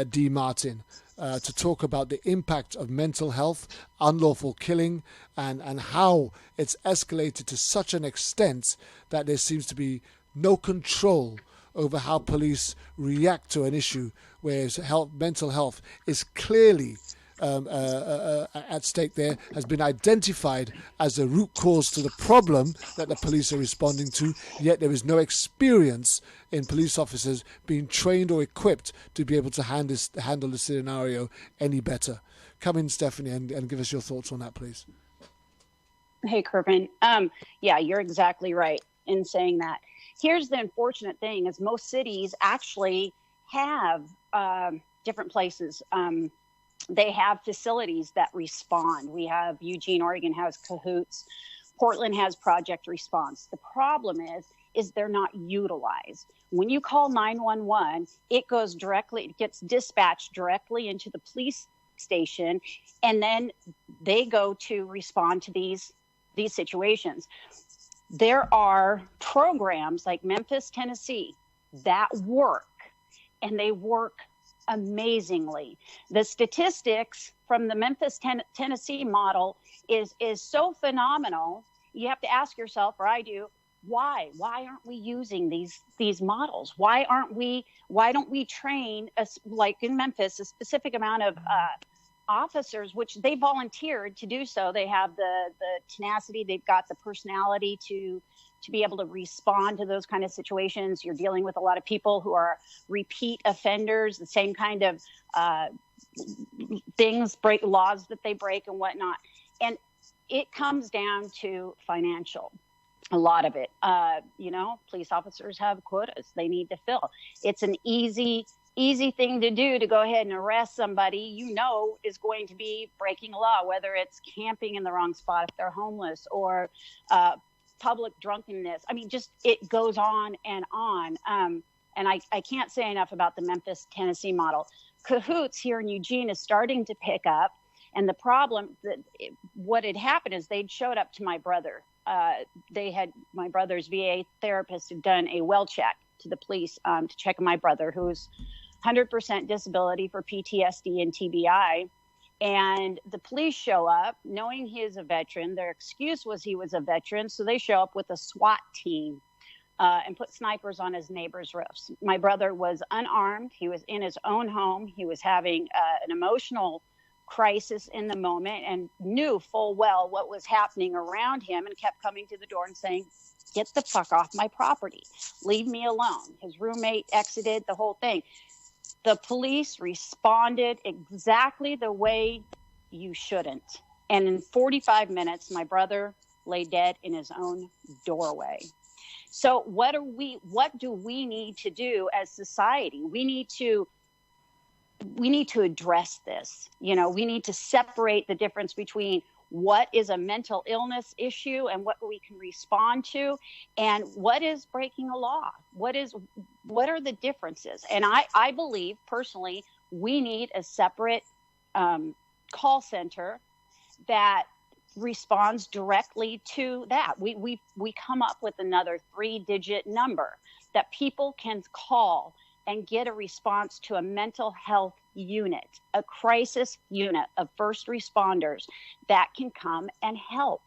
Dee Martin to talk about the impact of mental health, unlawful killing, and how it's escalated to such an extent that there seems to be no control over how police react to an issue where mental health is clearly at stake there, has been identified as the root cause to the problem that the police are responding to, yet there is no experience in police officers being trained or equipped to be able to handle the scenario any better. Come in, Stephanie, and give us your thoughts on that, please. Hey, Kervin. Yeah, you're exactly right in saying that. Here's the unfortunate thing is most cities actually have different places. They have facilities that respond. We have Eugene, Oregon has Cahoots. Portland has Project Response. The problem is they're not utilized. When you call 911, it gets dispatched directly into the police station, and then they go to respond to these situations. There are programs like Memphis, Tennessee that work, and they work amazingly. The statistics from the Memphis, Tennessee model is so phenomenal. You have to ask yourself, or I do, why aren't we using these models? Why don't we train like in Memphis a specific amount of officers, which they volunteered to do so. They have the tenacity, they've got the personality to be able to respond to those kind of situations. You're dealing with a lot of people who are repeat offenders, the same kind of break laws that they break and whatnot. And it comes down to financial. A lot of it, police officers have quotas they need to fill. It's an easy thing to do to go ahead and arrest somebody is going to be breaking a law, whether it's camping in the wrong spot if they're homeless or public drunkenness. I mean, just it goes on and on. and I can't say enough about the Memphis, Tennessee model. Cahoots here in Eugene is starting to pick up. And the problem, what had happened is they'd showed up to my brother. My brother's VA therapist had done a well check to the police to check on my brother, who's 100% disability for PTSD and TBI. And the police show up knowing he is a veteran. Their excuse was he was a veteran. So they show up with a SWAT team and put snipers on his neighbor's roofs. My brother was unarmed. He was in his own home. He was having an emotional crisis in the moment and knew full well what was happening around him and kept coming to the door and saying, "Get the fuck off my property. Leave me alone." His roommate exited, the whole thing. The police responded exactly the way you shouldn't. And in 45 minutes, my brother lay dead in his own doorway. So what do we need to do as society? We need to address this. We need to separate the difference between what is a mental illness issue and what we can respond to, and what is breaking a law. What are the differences? And I believe personally, we need a separate call center that responds directly to that. We come up with another 3-digit number that people can call and get a response to a mental health unit, a crisis unit of first responders that can come and help.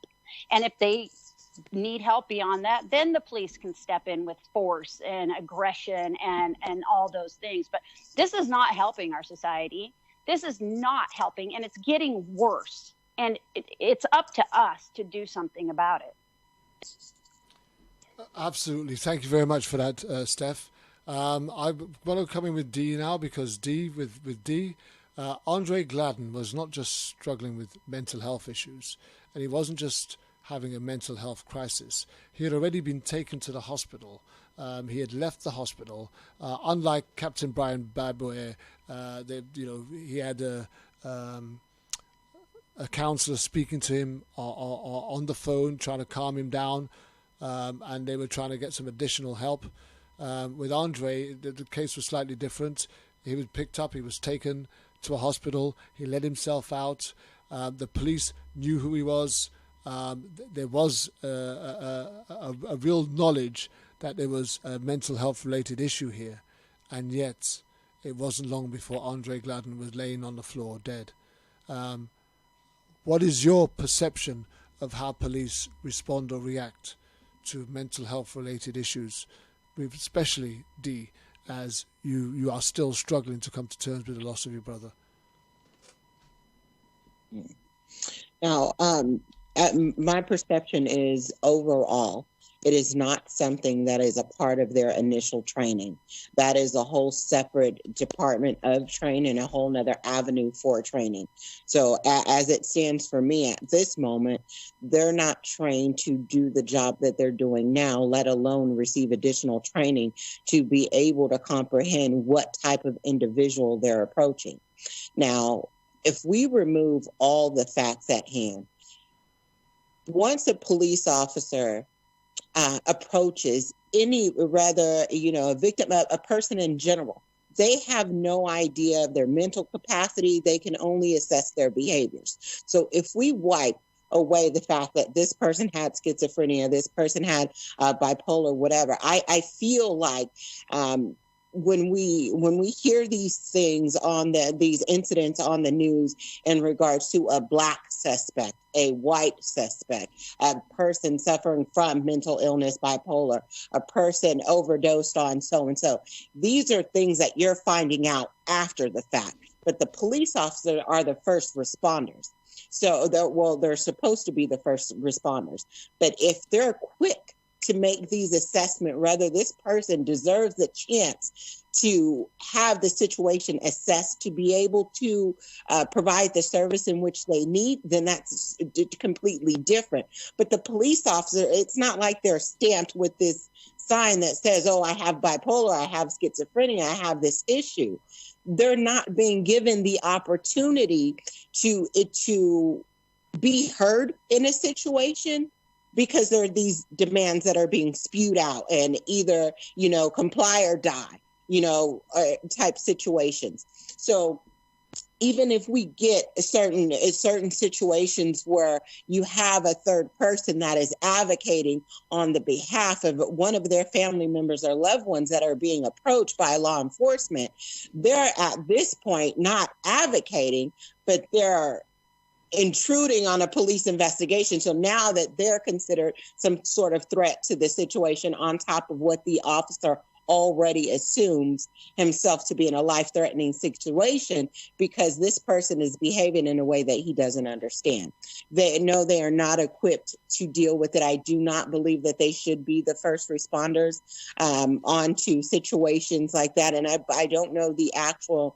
And if they need help beyond that, then the police can step in with force and aggression and all those things. But this is not helping our society. This is not helping, and it's getting worse. And it's up to us to do something about it. Absolutely. Thank you very much for that, Steph. I want to come in with Dee now, because with Dee, Andre Gladden was not just struggling with mental health issues, and he wasn't just having a mental health crisis. He had already been taken to the hospital. He had left the hospital. Unlike Captain Brian Badboy, he had a counselor speaking to him on the phone, trying to calm him down, and they were trying to get some additional help. With Andre, the case was slightly different. He was picked up, he was taken to a hospital, he let himself out. The police knew who he was. There was a real knowledge that there was a mental health related issue here, and yet it wasn't long before Andre Gladden was laying on the floor dead. What is your perception of how police respond or react to mental health related issues, especially Dee, as you are still struggling to come to terms with the loss of your brother? Now, my perception is overall, it is not something that is a part of their initial training. That is a whole separate department of training, a whole nother avenue for training. So as it stands for me at this moment, they're not trained to do the job that they're doing now, let alone receive additional training to be able to comprehend what type of individual they're approaching. Now, if we remove all the facts at hand, once a police officer approaches a victim, a person in general, they have no idea of their mental capacity. They can only assess their behaviors. So if we wipe away the fact that this person had schizophrenia, this person had bipolar, whatever, I feel like when we hear these things these incidents on the news in regards to a black suspect, a white suspect, a person suffering from mental illness, bipolar, a person overdosed on so-and-so, these are things that you're finding out after the fact. But the police officers are the first responders. So they're supposed to be the first responders. But if they're quick to make these assessments, whether this person deserves the chance to have the situation assessed to be able to provide the service in which they need, then that's completely different. But the police officer, it's not like they're stamped with this sign that says, oh, I have bipolar, I have schizophrenia, I have this issue. They're not being given the opportunity to be heard in a situation. because there are these demands that are being spewed out and either, comply or die, type situations. So even if we get certain situations where you have a third person that is advocating on the behalf of one of their family members or loved ones that are being approached by law enforcement, they're at this point not advocating, but they're intruding on a police investigation. So now that they're considered some sort of threat to the situation on top of what the officer already assumes himself to be in a life-threatening situation, because this person is behaving in a way that he doesn't understand. They know they are not equipped to deal with it. I do not believe that they should be the first responders onto situations like that. And I don't know the actual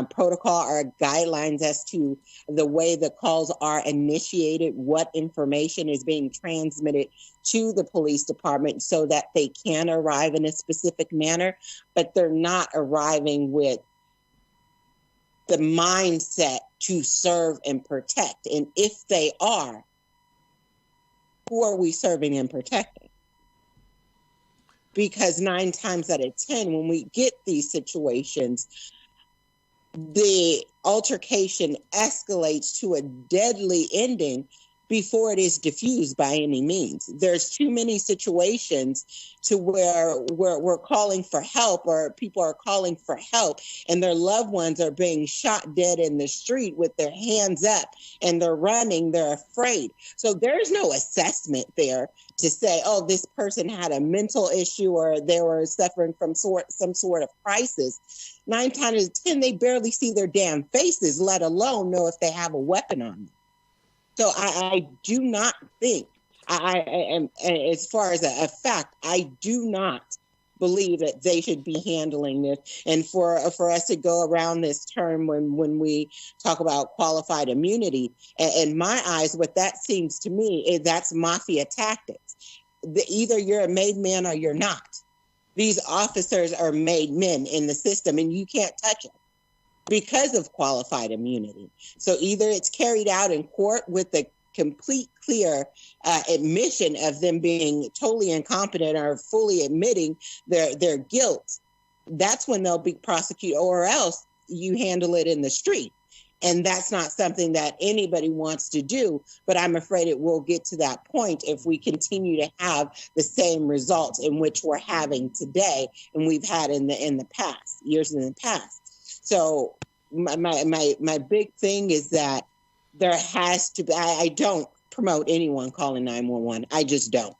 protocol or guidelines as to the way the calls are initiated, what information is being transmitted to the police department so that they can arrive in a specific manner, but they're not arriving with the mindset to serve and protect. And if they are, who are we serving and protecting? Because 9 times out of 10, when we get these situations, the altercation escalates to a deadly ending before it is diffused by any means. There's too many situations to where we're calling for help, or people are calling for help, and their loved ones are being shot dead in the street with their hands up, and they're running, they're afraid. So there's no assessment there to say, oh, this person had a mental issue or they were suffering from some sort of crisis. 9 times out of 10, they barely see their damn faces, let alone know if they have a weapon on them. So I do not think, I am, as far as a fact, I do not believe that they should be handling this. And for us to go around this term when we talk about qualified immunity, in my eyes, what that seems to me is that's mafia tactics. Either you're a made man or you're not. These officers are made men in the system, and you can't touch them because of qualified immunity. So either it's carried out in court with the complete clear admission of them being totally incompetent or fully admitting their guilt. That's when they'll be prosecuted, or else you handle it in the street. And that's not something that anybody wants to do, but I'm afraid it will get to that point if we continue to have the same results in which we're having today and we've had in the past, years in the past. So my big thing is that there has to be, I don't promote anyone calling 911. I just don't.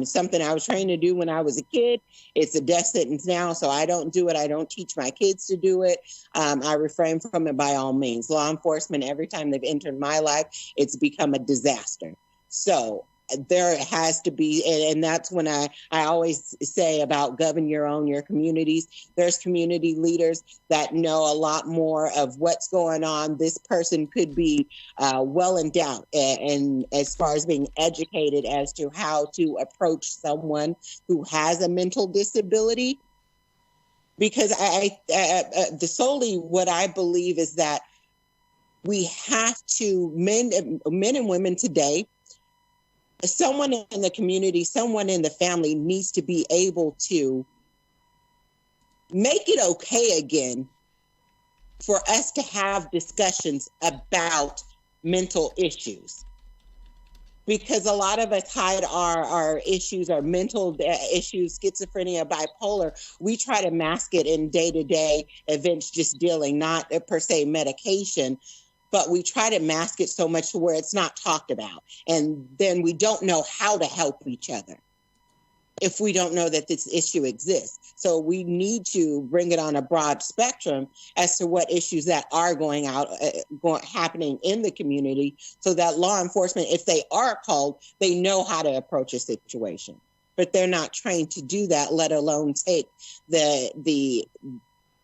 Something I was trained to do when I was a kid. It's a death sentence now, so I don't do it. I don't teach my kids to do it. I refrain from it by all means. Law enforcement, every time they've entered my life, it's become a disaster. So there has to be, and that's when I always say about govern your communities. There's community leaders that know a lot more of what's going on. This person could be well endowed, and as far as being educated as to how to approach someone who has a mental disability. Because solely what I believe is that we have to, men and women today, someone in the community, someone in the family needs to be able to make it okay again for us to have discussions about mental issues. Because a lot of us hide our issues, our mental issues, schizophrenia, bipolar. We try to mask it in day-to-day events, just dealing, not per se medication. But we try to mask it so much to where it's not talked about. And then we don't know how to help each other if we don't know that this issue exists. So we need to bring it on a broad spectrum as to what issues that are happening in the community, so that law enforcement, if they are called, they know how to approach a situation. But they're not trained to do that, let alone take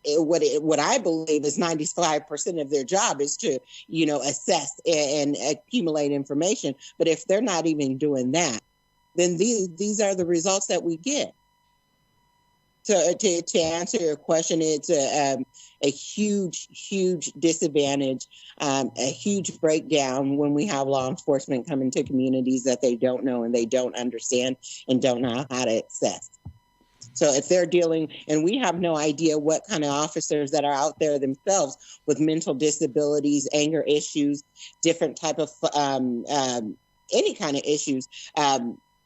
what I believe is 95% of their job is to, assess and accumulate information. But if they're not even doing that, then these are the results that we get. So to answer your question, it's a huge disadvantage, a huge breakdown when we have law enforcement come into communities that they don't know and they don't understand and don't know how to access. So if they're dealing, and we have no idea what kind of officers that are out there themselves with mental disabilities, anger issues, different type of any kind of issues,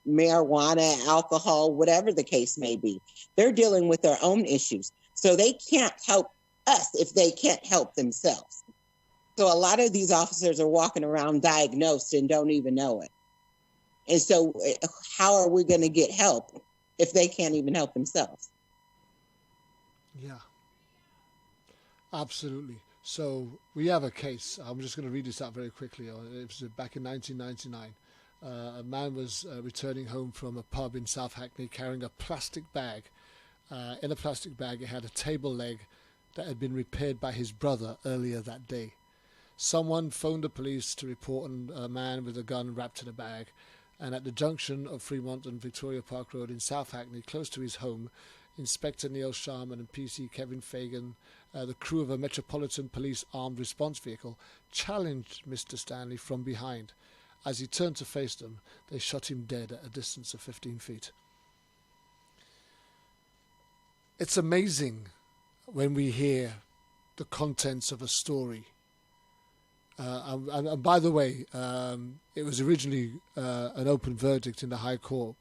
marijuana, alcohol, whatever the case may be. They're dealing with their own issues. So they can't help us if they can't help themselves. So a lot of these officers are walking around diagnosed and don't even know it. And so how are we going to get help if they can't even help themselves? Yeah, absolutely. So we have a case. I'm just going to read this out very quickly. It was back in 1999. A man was returning home from a pub in South Hackney carrying a plastic bag. In a plastic bag, it had a table leg that had been repaired by his brother earlier that day. Someone phoned the police to report a man with a gun wrapped in a bag, and at the junction of Fremont and Victoria Park Road in South Hackney, close to his home, Inspector Neil Sharman and PC Kevin Fagan, the crew of a Metropolitan Police armed response vehicle, challenged Mr. Stanley from behind. As he turned to face them, they shot him dead at a distance of 15 feet. It's amazing when we hear the contents of a story. And by the way, it was originally an open verdict in the High Court,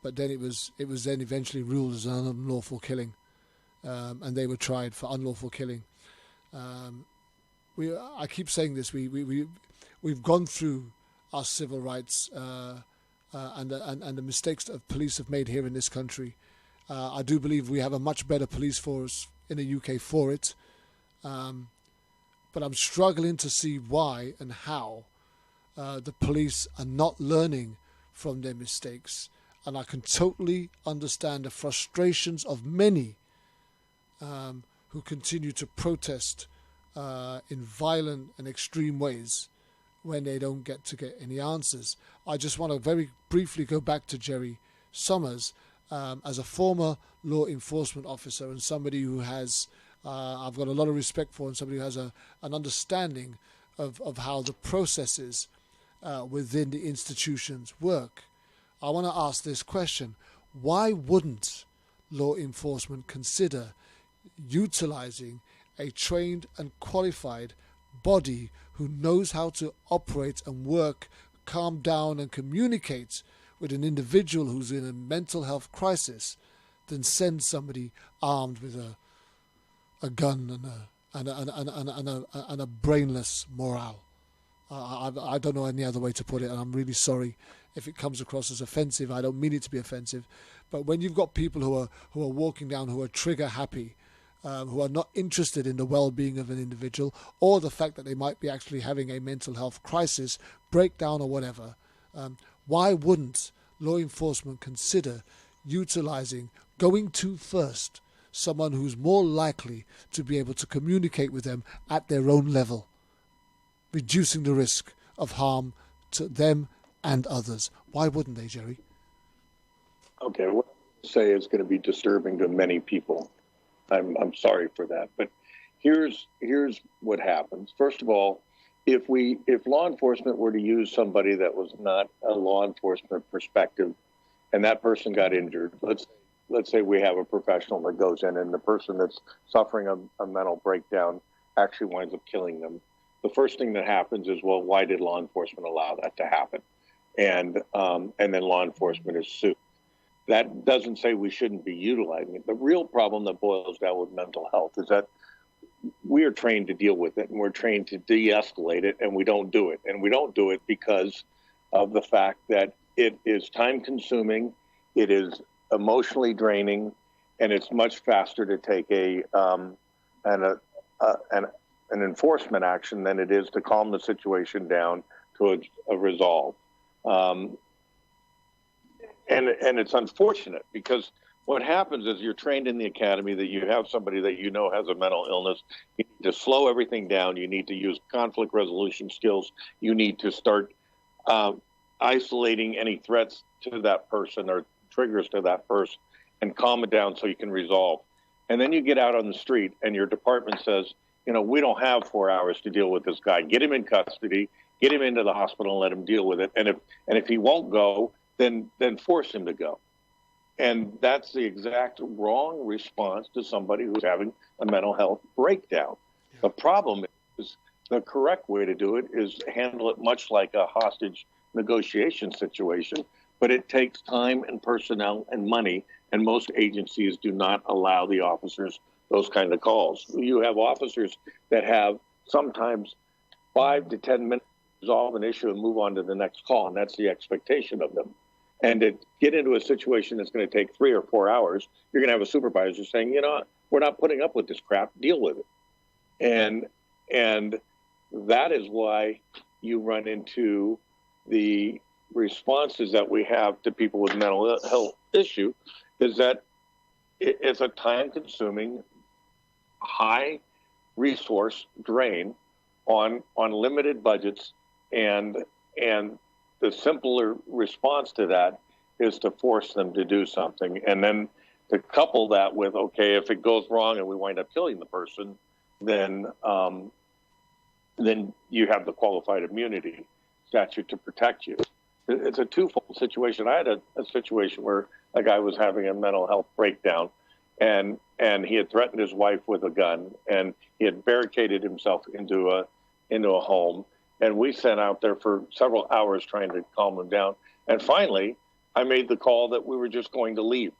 but then it was then eventually ruled as an unlawful killing, and they were tried for unlawful killing. I keep saying this. We've gone through our civil rights and the mistakes that police have made here in this country. I do believe we have a much better police force in the UK for it. But I'm struggling to see why and how the police are not learning from their mistakes. And I can totally understand the frustrations of many who continue to protest in violent and extreme ways when they don't get any answers. I just want to very briefly go back to Jerry Summers as a former law enforcement officer and somebody who has I've got a lot of respect for, and somebody who has an understanding of how the processes within the institutions work. I want to ask this question. Why wouldn't law enforcement consider utilizing a trained and qualified body who knows how to operate and work, calm down and communicate with an individual who's in a mental health crisis than send somebody armed with a gun and a brainless morale? I don't know any other way to put it, and I'm really sorry if it comes across as offensive. I don't mean it to be offensive, but when you've got people who are walking down, who are trigger happy, who are not interested in the well-being of an individual or the fact that they might be actually having a mental health crisis, breakdown or whatever, why wouldn't law enforcement consider utilizing, going to first, someone who's more likely to be able to communicate with them at their own level, reducing the risk of harm to them and others? Why wouldn't they, Jerry? Okay, what I say is going to be disturbing to many people. I'm sorry for that, but here's what happens. First of all, if law enforcement were to use somebody that was not a law enforcement perspective, and that person got injured, let's say we have a professional that goes in and the person that's suffering a mental breakdown actually winds up killing them. The first thing that happens is, well, why did law enforcement allow that to happen? And then law enforcement is sued. That doesn't say we shouldn't be utilizing it. The real problem that boils down with mental health is that we are trained to deal with it, and we're trained to de-escalate it, and we don't do it. And we don't do it because of the fact that it is time-consuming, it is emotionally draining, and it's much faster to take an enforcement action than it is to calm the situation down to a resolve. And it's unfortunate because what happens is you're trained in the academy that you have somebody that you know has a mental illness. You need to slow everything down. You need to use conflict resolution skills. You need to start isolating any threats to that person or triggers to that person. and calm it down so you can resolve. And then you get out on the street and your department says, we don't have 4 hours to deal with this guy. Get him in custody, get him into the hospital and let him deal with it. And if he won't go, then force him to go. And that's the exact wrong response to somebody who's having a mental health breakdown. Yeah. The problem is the correct way to do it is handle it much like a hostage negotiation situation, but it takes time and personnel and money, and most agencies do not allow the officers those kind of calls. You have officers that have sometimes 5 to 10 minutes to resolve an issue and move on to the next call, and that's the expectation of them. And to get into a situation that's going to take 3 or 4 hours, you're going to have a supervisor saying, we're not putting up with this crap, deal with it. And that is why you run into the responses that we have to people with mental health issue, is that it's a time-consuming, high resource drain on limited budgets, and the simpler response to that is to force them to do something, and then to couple that with, okay, if it goes wrong and we wind up killing the person, then you have the qualified immunity statute to protect you. It's a twofold situation. I had a situation where a guy was having a mental health breakdown, and he had threatened his wife with a gun, and he had barricaded himself into a home, and we sat out there for several hours trying to calm him down. And finally, I made the call that we were just going to leave.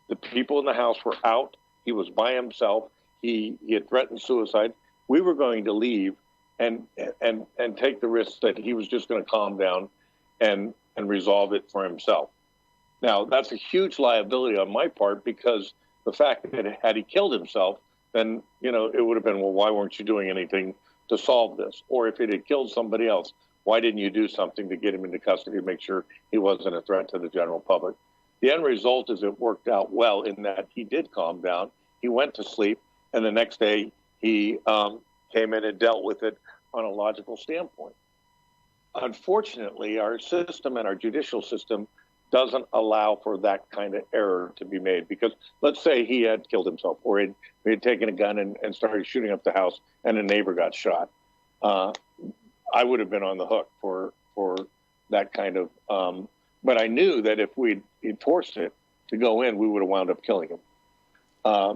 The people in the house were out. He was by himself. He had threatened suicide. We were going to leave and take the risk that he was just going to calm down and resolve it for himself. Now, that's a huge liability on my part, because the fact that had he killed himself, then, it would have been, well, why weren't you doing anything to solve this? Or if it had killed somebody else, why didn't you do something to get him into custody to make sure he wasn't a threat to the general public? The end result is it worked out well in that he did calm down. He went to sleep, and the next day he came in and dealt with it on a logical standpoint. Unfortunately, our system and our judicial system doesn't allow for that kind of error to be made, because let's say he had killed himself, or he had taken a gun and started shooting up the house and a neighbor got shot. I would have been on the hook for that kind of, but I knew that if we'd forced it to go in, we would have wound up killing him.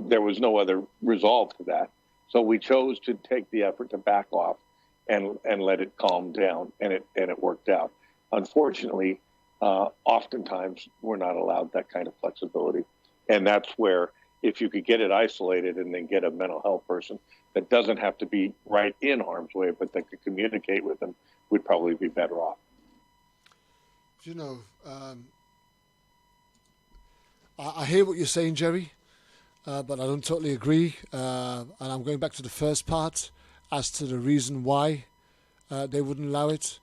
There was no other resolve to that. So we chose to take the effort to back off and let it calm down, and it worked out. Unfortunately, oftentimes we're not allowed that kind of flexibility. And that's where, if you could get it isolated and then get a mental health person that doesn't have to be right in harm's way, but that could communicate with them, we'd probably be better off. I hear what you're saying, Jerry, but I don't totally agree. And I'm going back to the first part as to the reason why they wouldn't allow it.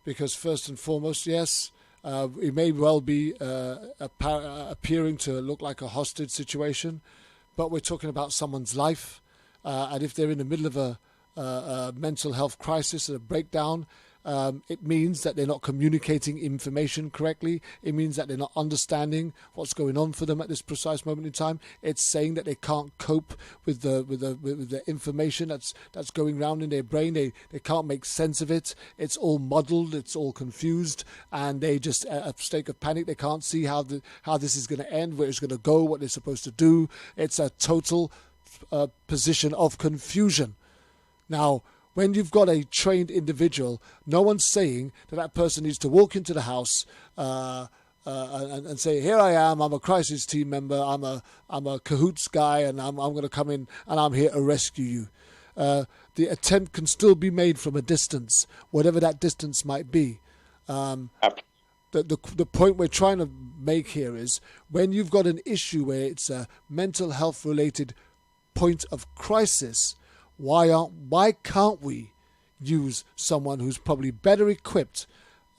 Because first and foremost, yes, it may well be appearing to look like a hostage situation, but we're talking about someone's life. And if they're in the middle of a mental health crisis, a breakdown, it means that they're not communicating information correctly. It means that they're not understanding what's going on for them at this precise moment in time. It's saying that they can't cope with the information that's going around in their brain. They can't make sense of it. It's all muddled. It's all confused, and they just at a state of panic. They can't see how this is going to end, where it's going to go, what they're supposed to do. It's a total position of confusion. Now, when you've got a trained individual, no one's saying that person needs to walk into the house and say, "Here I am. I'm a crisis team member. I'm a cahoots guy, and I'm going to come in and I'm here to rescue you." The attempt can still be made from a distance, whatever that distance might be. The point we're trying to make here is, when you've got an issue where it's a mental health related point of crisis, why can't we use someone who's probably better equipped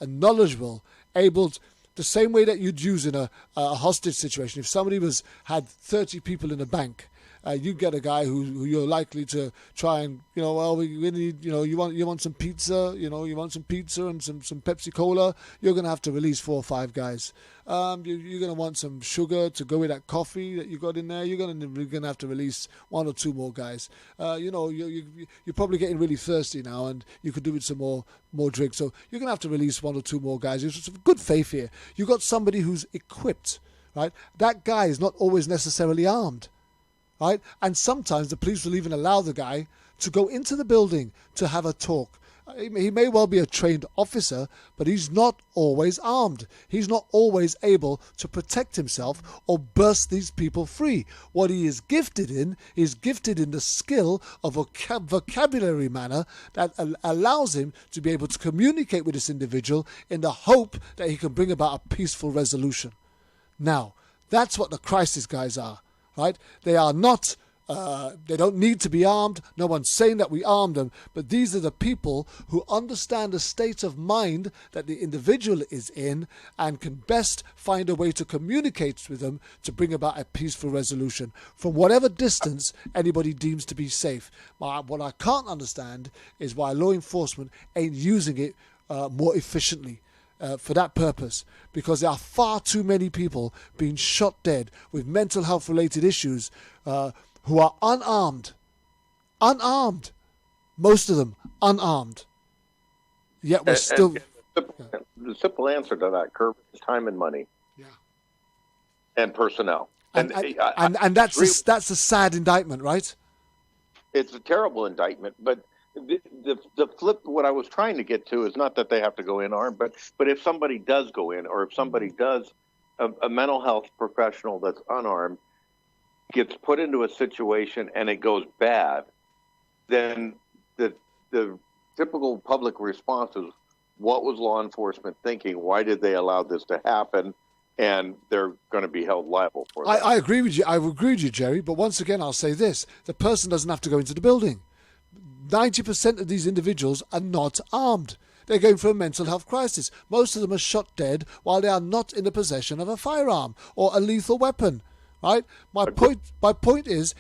and knowledgeable, able to, the same way that you'd use in a hostage situation? If somebody had 30 people in a bank you get a guy who you're likely to try and, well, we need, you want some pizza, you want some pizza and some Pepsi Cola, you're going to have to release 4 or 5 guys. You're going to want some sugar to go with that coffee that you got in there. You're going to have to release 1 or 2 more guys. You're probably getting really thirsty now, and you could do with some more drinks. So you're going to have to release 1 or 2 more guys. It's good faith here. You got somebody who's equipped, right? That guy is not always necessarily armed, right? And sometimes the police will even allow the guy to go into the building to have a talk. He may well be a trained officer, but he's not always armed. He's not always able to protect himself or burst these people free. What he is gifted in the skill of a vocabulary manner that allows him to be able to communicate with this individual in the hope that he can bring about a peaceful resolution. Now, that's what the crisis guys are, right? They are not... they don't need to be armed. No one's saying that we arm them, but these are the people who understand the state of mind that the individual is in and can best find a way to communicate with them to bring about a peaceful resolution from whatever distance anybody deems to be safe. What I can't understand is why law enforcement ain't using it more efficiently. For that purpose, because there are far too many people being shot dead with mental health related issues who are unarmed, most of them unarmed, yet we're still... The simple answer to that, Kervin, is time and money. Yeah. And personnel. And that's a sad indictment, right? It's a terrible indictment, but the flip, what I was trying to get to is not that they have to go in armed, but if somebody does go in, or if somebody does, a mental health professional that's unarmed gets put into a situation and it goes bad, then the typical public response is, what was law enforcement thinking? Why did they allow this to happen? And they're going to be held liable for that. I agree with you. I agree with you, Jerry. But once again, I'll say this: the person doesn't have to go into the building. 90% of these individuals are not armed. They're going through a mental health crisis. Most of them are shot dead while they are not in the possession of a firearm or a lethal weapon. Right? My point is,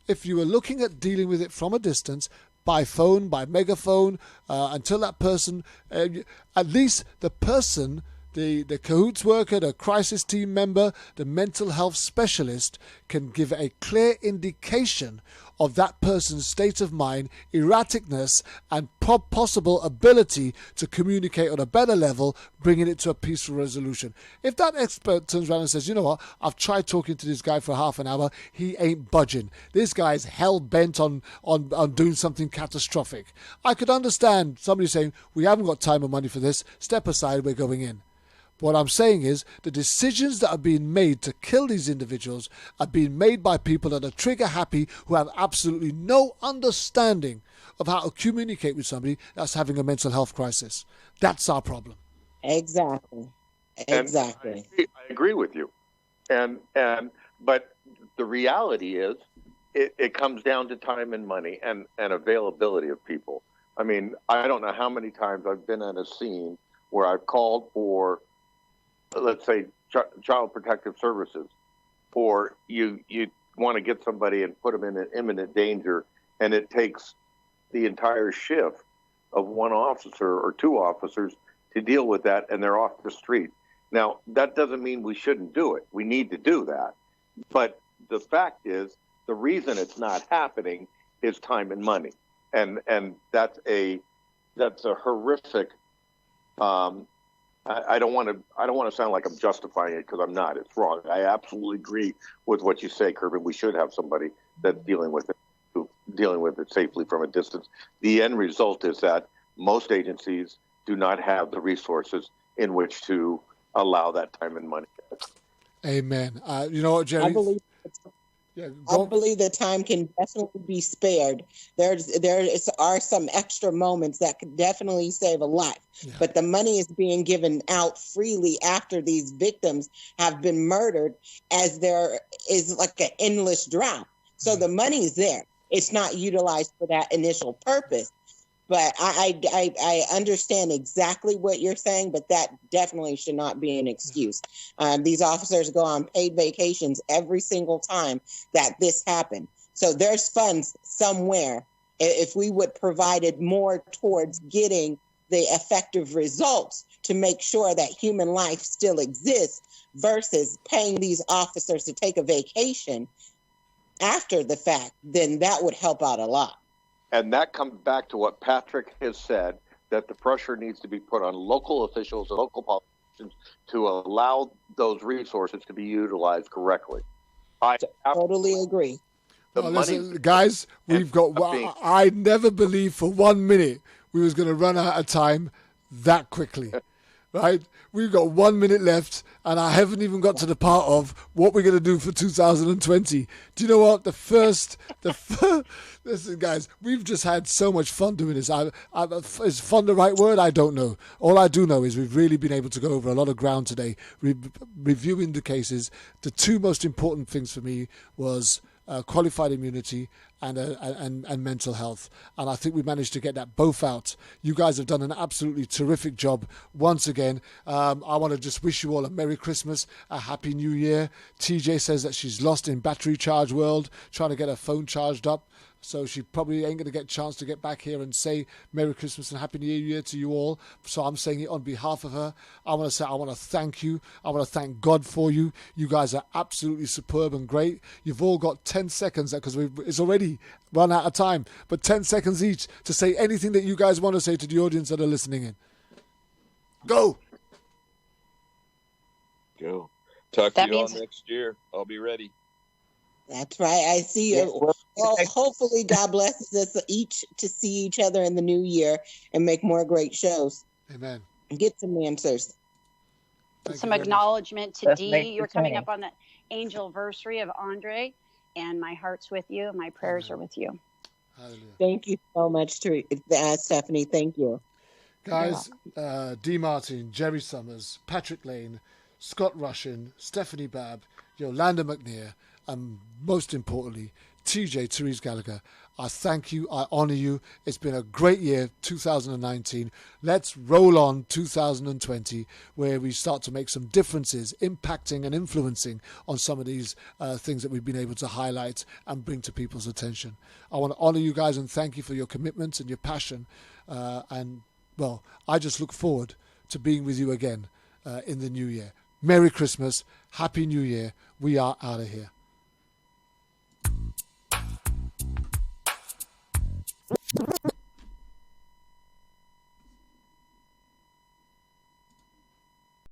if you were looking at dealing with it from a distance, by phone, by megaphone, until that person, at least the person, the cahoots worker, the crisis team member, the mental health specialist can give a clear indication of that person's state of mind, erraticness, and possible ability to communicate on a better level, bringing it to a peaceful resolution. If that expert turns around and says, you know what, I've tried talking to this guy for half an hour, he ain't budging. This guy's hell-bent on doing something catastrophic. I could understand somebody saying, we haven't got time or money for this, step aside, we're going in. What I'm saying is the decisions that are being made to kill these individuals are being made by people that are trigger happy, who have absolutely no understanding of how to communicate with somebody that's having a mental health crisis. That's our problem. Exactly. I agree with you. But the reality is it comes down to time and money and availability of people. I mean, I don't know how many times I've been at a scene where I've called for, let's say, child protective services, or you want to get somebody and put them in an imminent danger, and it takes the entire shift of one officer or 2 officers to deal with that, and they're off the street. Now, that doesn't mean we shouldn't do it. We need to do that. But the fact is, the reason it's not happening is time and money. And that's a horrific, I don't want to sound like I'm justifying it, because I'm not. It's wrong. I absolutely agree with what you say, Kervin. We should have somebody that's dealing with it safely from a distance. The end result is that most agencies do not have the resources in which to allow that time and money. Amen. You know what, Jerry? I believe that time can definitely be spared. There are some extra moments that could definitely save a life. Yeah. But the money is being given out freely after these victims have been murdered, as there is like an endless drought. So the money is there. It's not utilized for that initial purpose. But I understand exactly what you're saying, but that definitely should not be an excuse. These officers go on paid vacations every single time that this happened. So there's funds somewhere. If we would provided more towards getting the effective results to make sure that human life still exists versus paying these officers to take a vacation after the fact, then that would help out a lot. And that comes back to what Patrick has said, that the pressure needs to be put on local officials and local politicians to allow those resources to be utilized correctly. I totally agree. Listen, guys, we've got. I never believed for 1 minute we was going to run out of time that quickly, right? We've got 1 minute left, and I haven't even got to the part of what we're going to do for 2020. Do you know what? Listen, guys, we've just had so much fun doing this. Is fun the right word? I don't know. All I do know is we've really been able to go over a lot of ground today, reviewing the cases. The two most important things for me was qualified immunity and mental health, and I think we managed to get that both out. You guys have done an absolutely terrific job once again. I want to just wish you all a Merry Christmas, a Happy New Year. TJ says that she's lost in battery charge world, trying to get her phone charged up, so she probably ain't going to get a chance to get back here and say Merry Christmas and Happy New Year to you all. So I'm saying it on behalf of her. I want to thank you. I want to thank God for you. You guys are absolutely superb and great. You've all got 10 seconds because it's already run out of time, but 10 seconds each to say anything that you guys want to say to the audience that are listening in. Go. Talk to you all next year. I'll be ready. That's right. I see you. Well, hopefully God blesses us each to see each other in the new year and make more great shows. Amen. And get some answers. Some acknowledgement to Dee. You're coming up on the angelversary of Andre, and my heart's with you. My prayers are with you. Hallelujah. Thank you so much, Stephanie. Thank you. Guys, Dee Martin, Jerry Summers, Patrick Lane, Scott Russian, Stephanie Babb, Yolanda McNear, and most importantly, TJ Therese Gallagher. I thank you. I honor you. It's been a great year, 2019. Let's roll on 2020, where we start to make some differences, impacting and influencing on some of these things that we've been able to highlight and bring to people's attention. I want to honor you guys and thank you for your commitment and your passion. Well, I just look forward to being with you again in the new year. Merry Christmas. Happy New Year. We are out of here.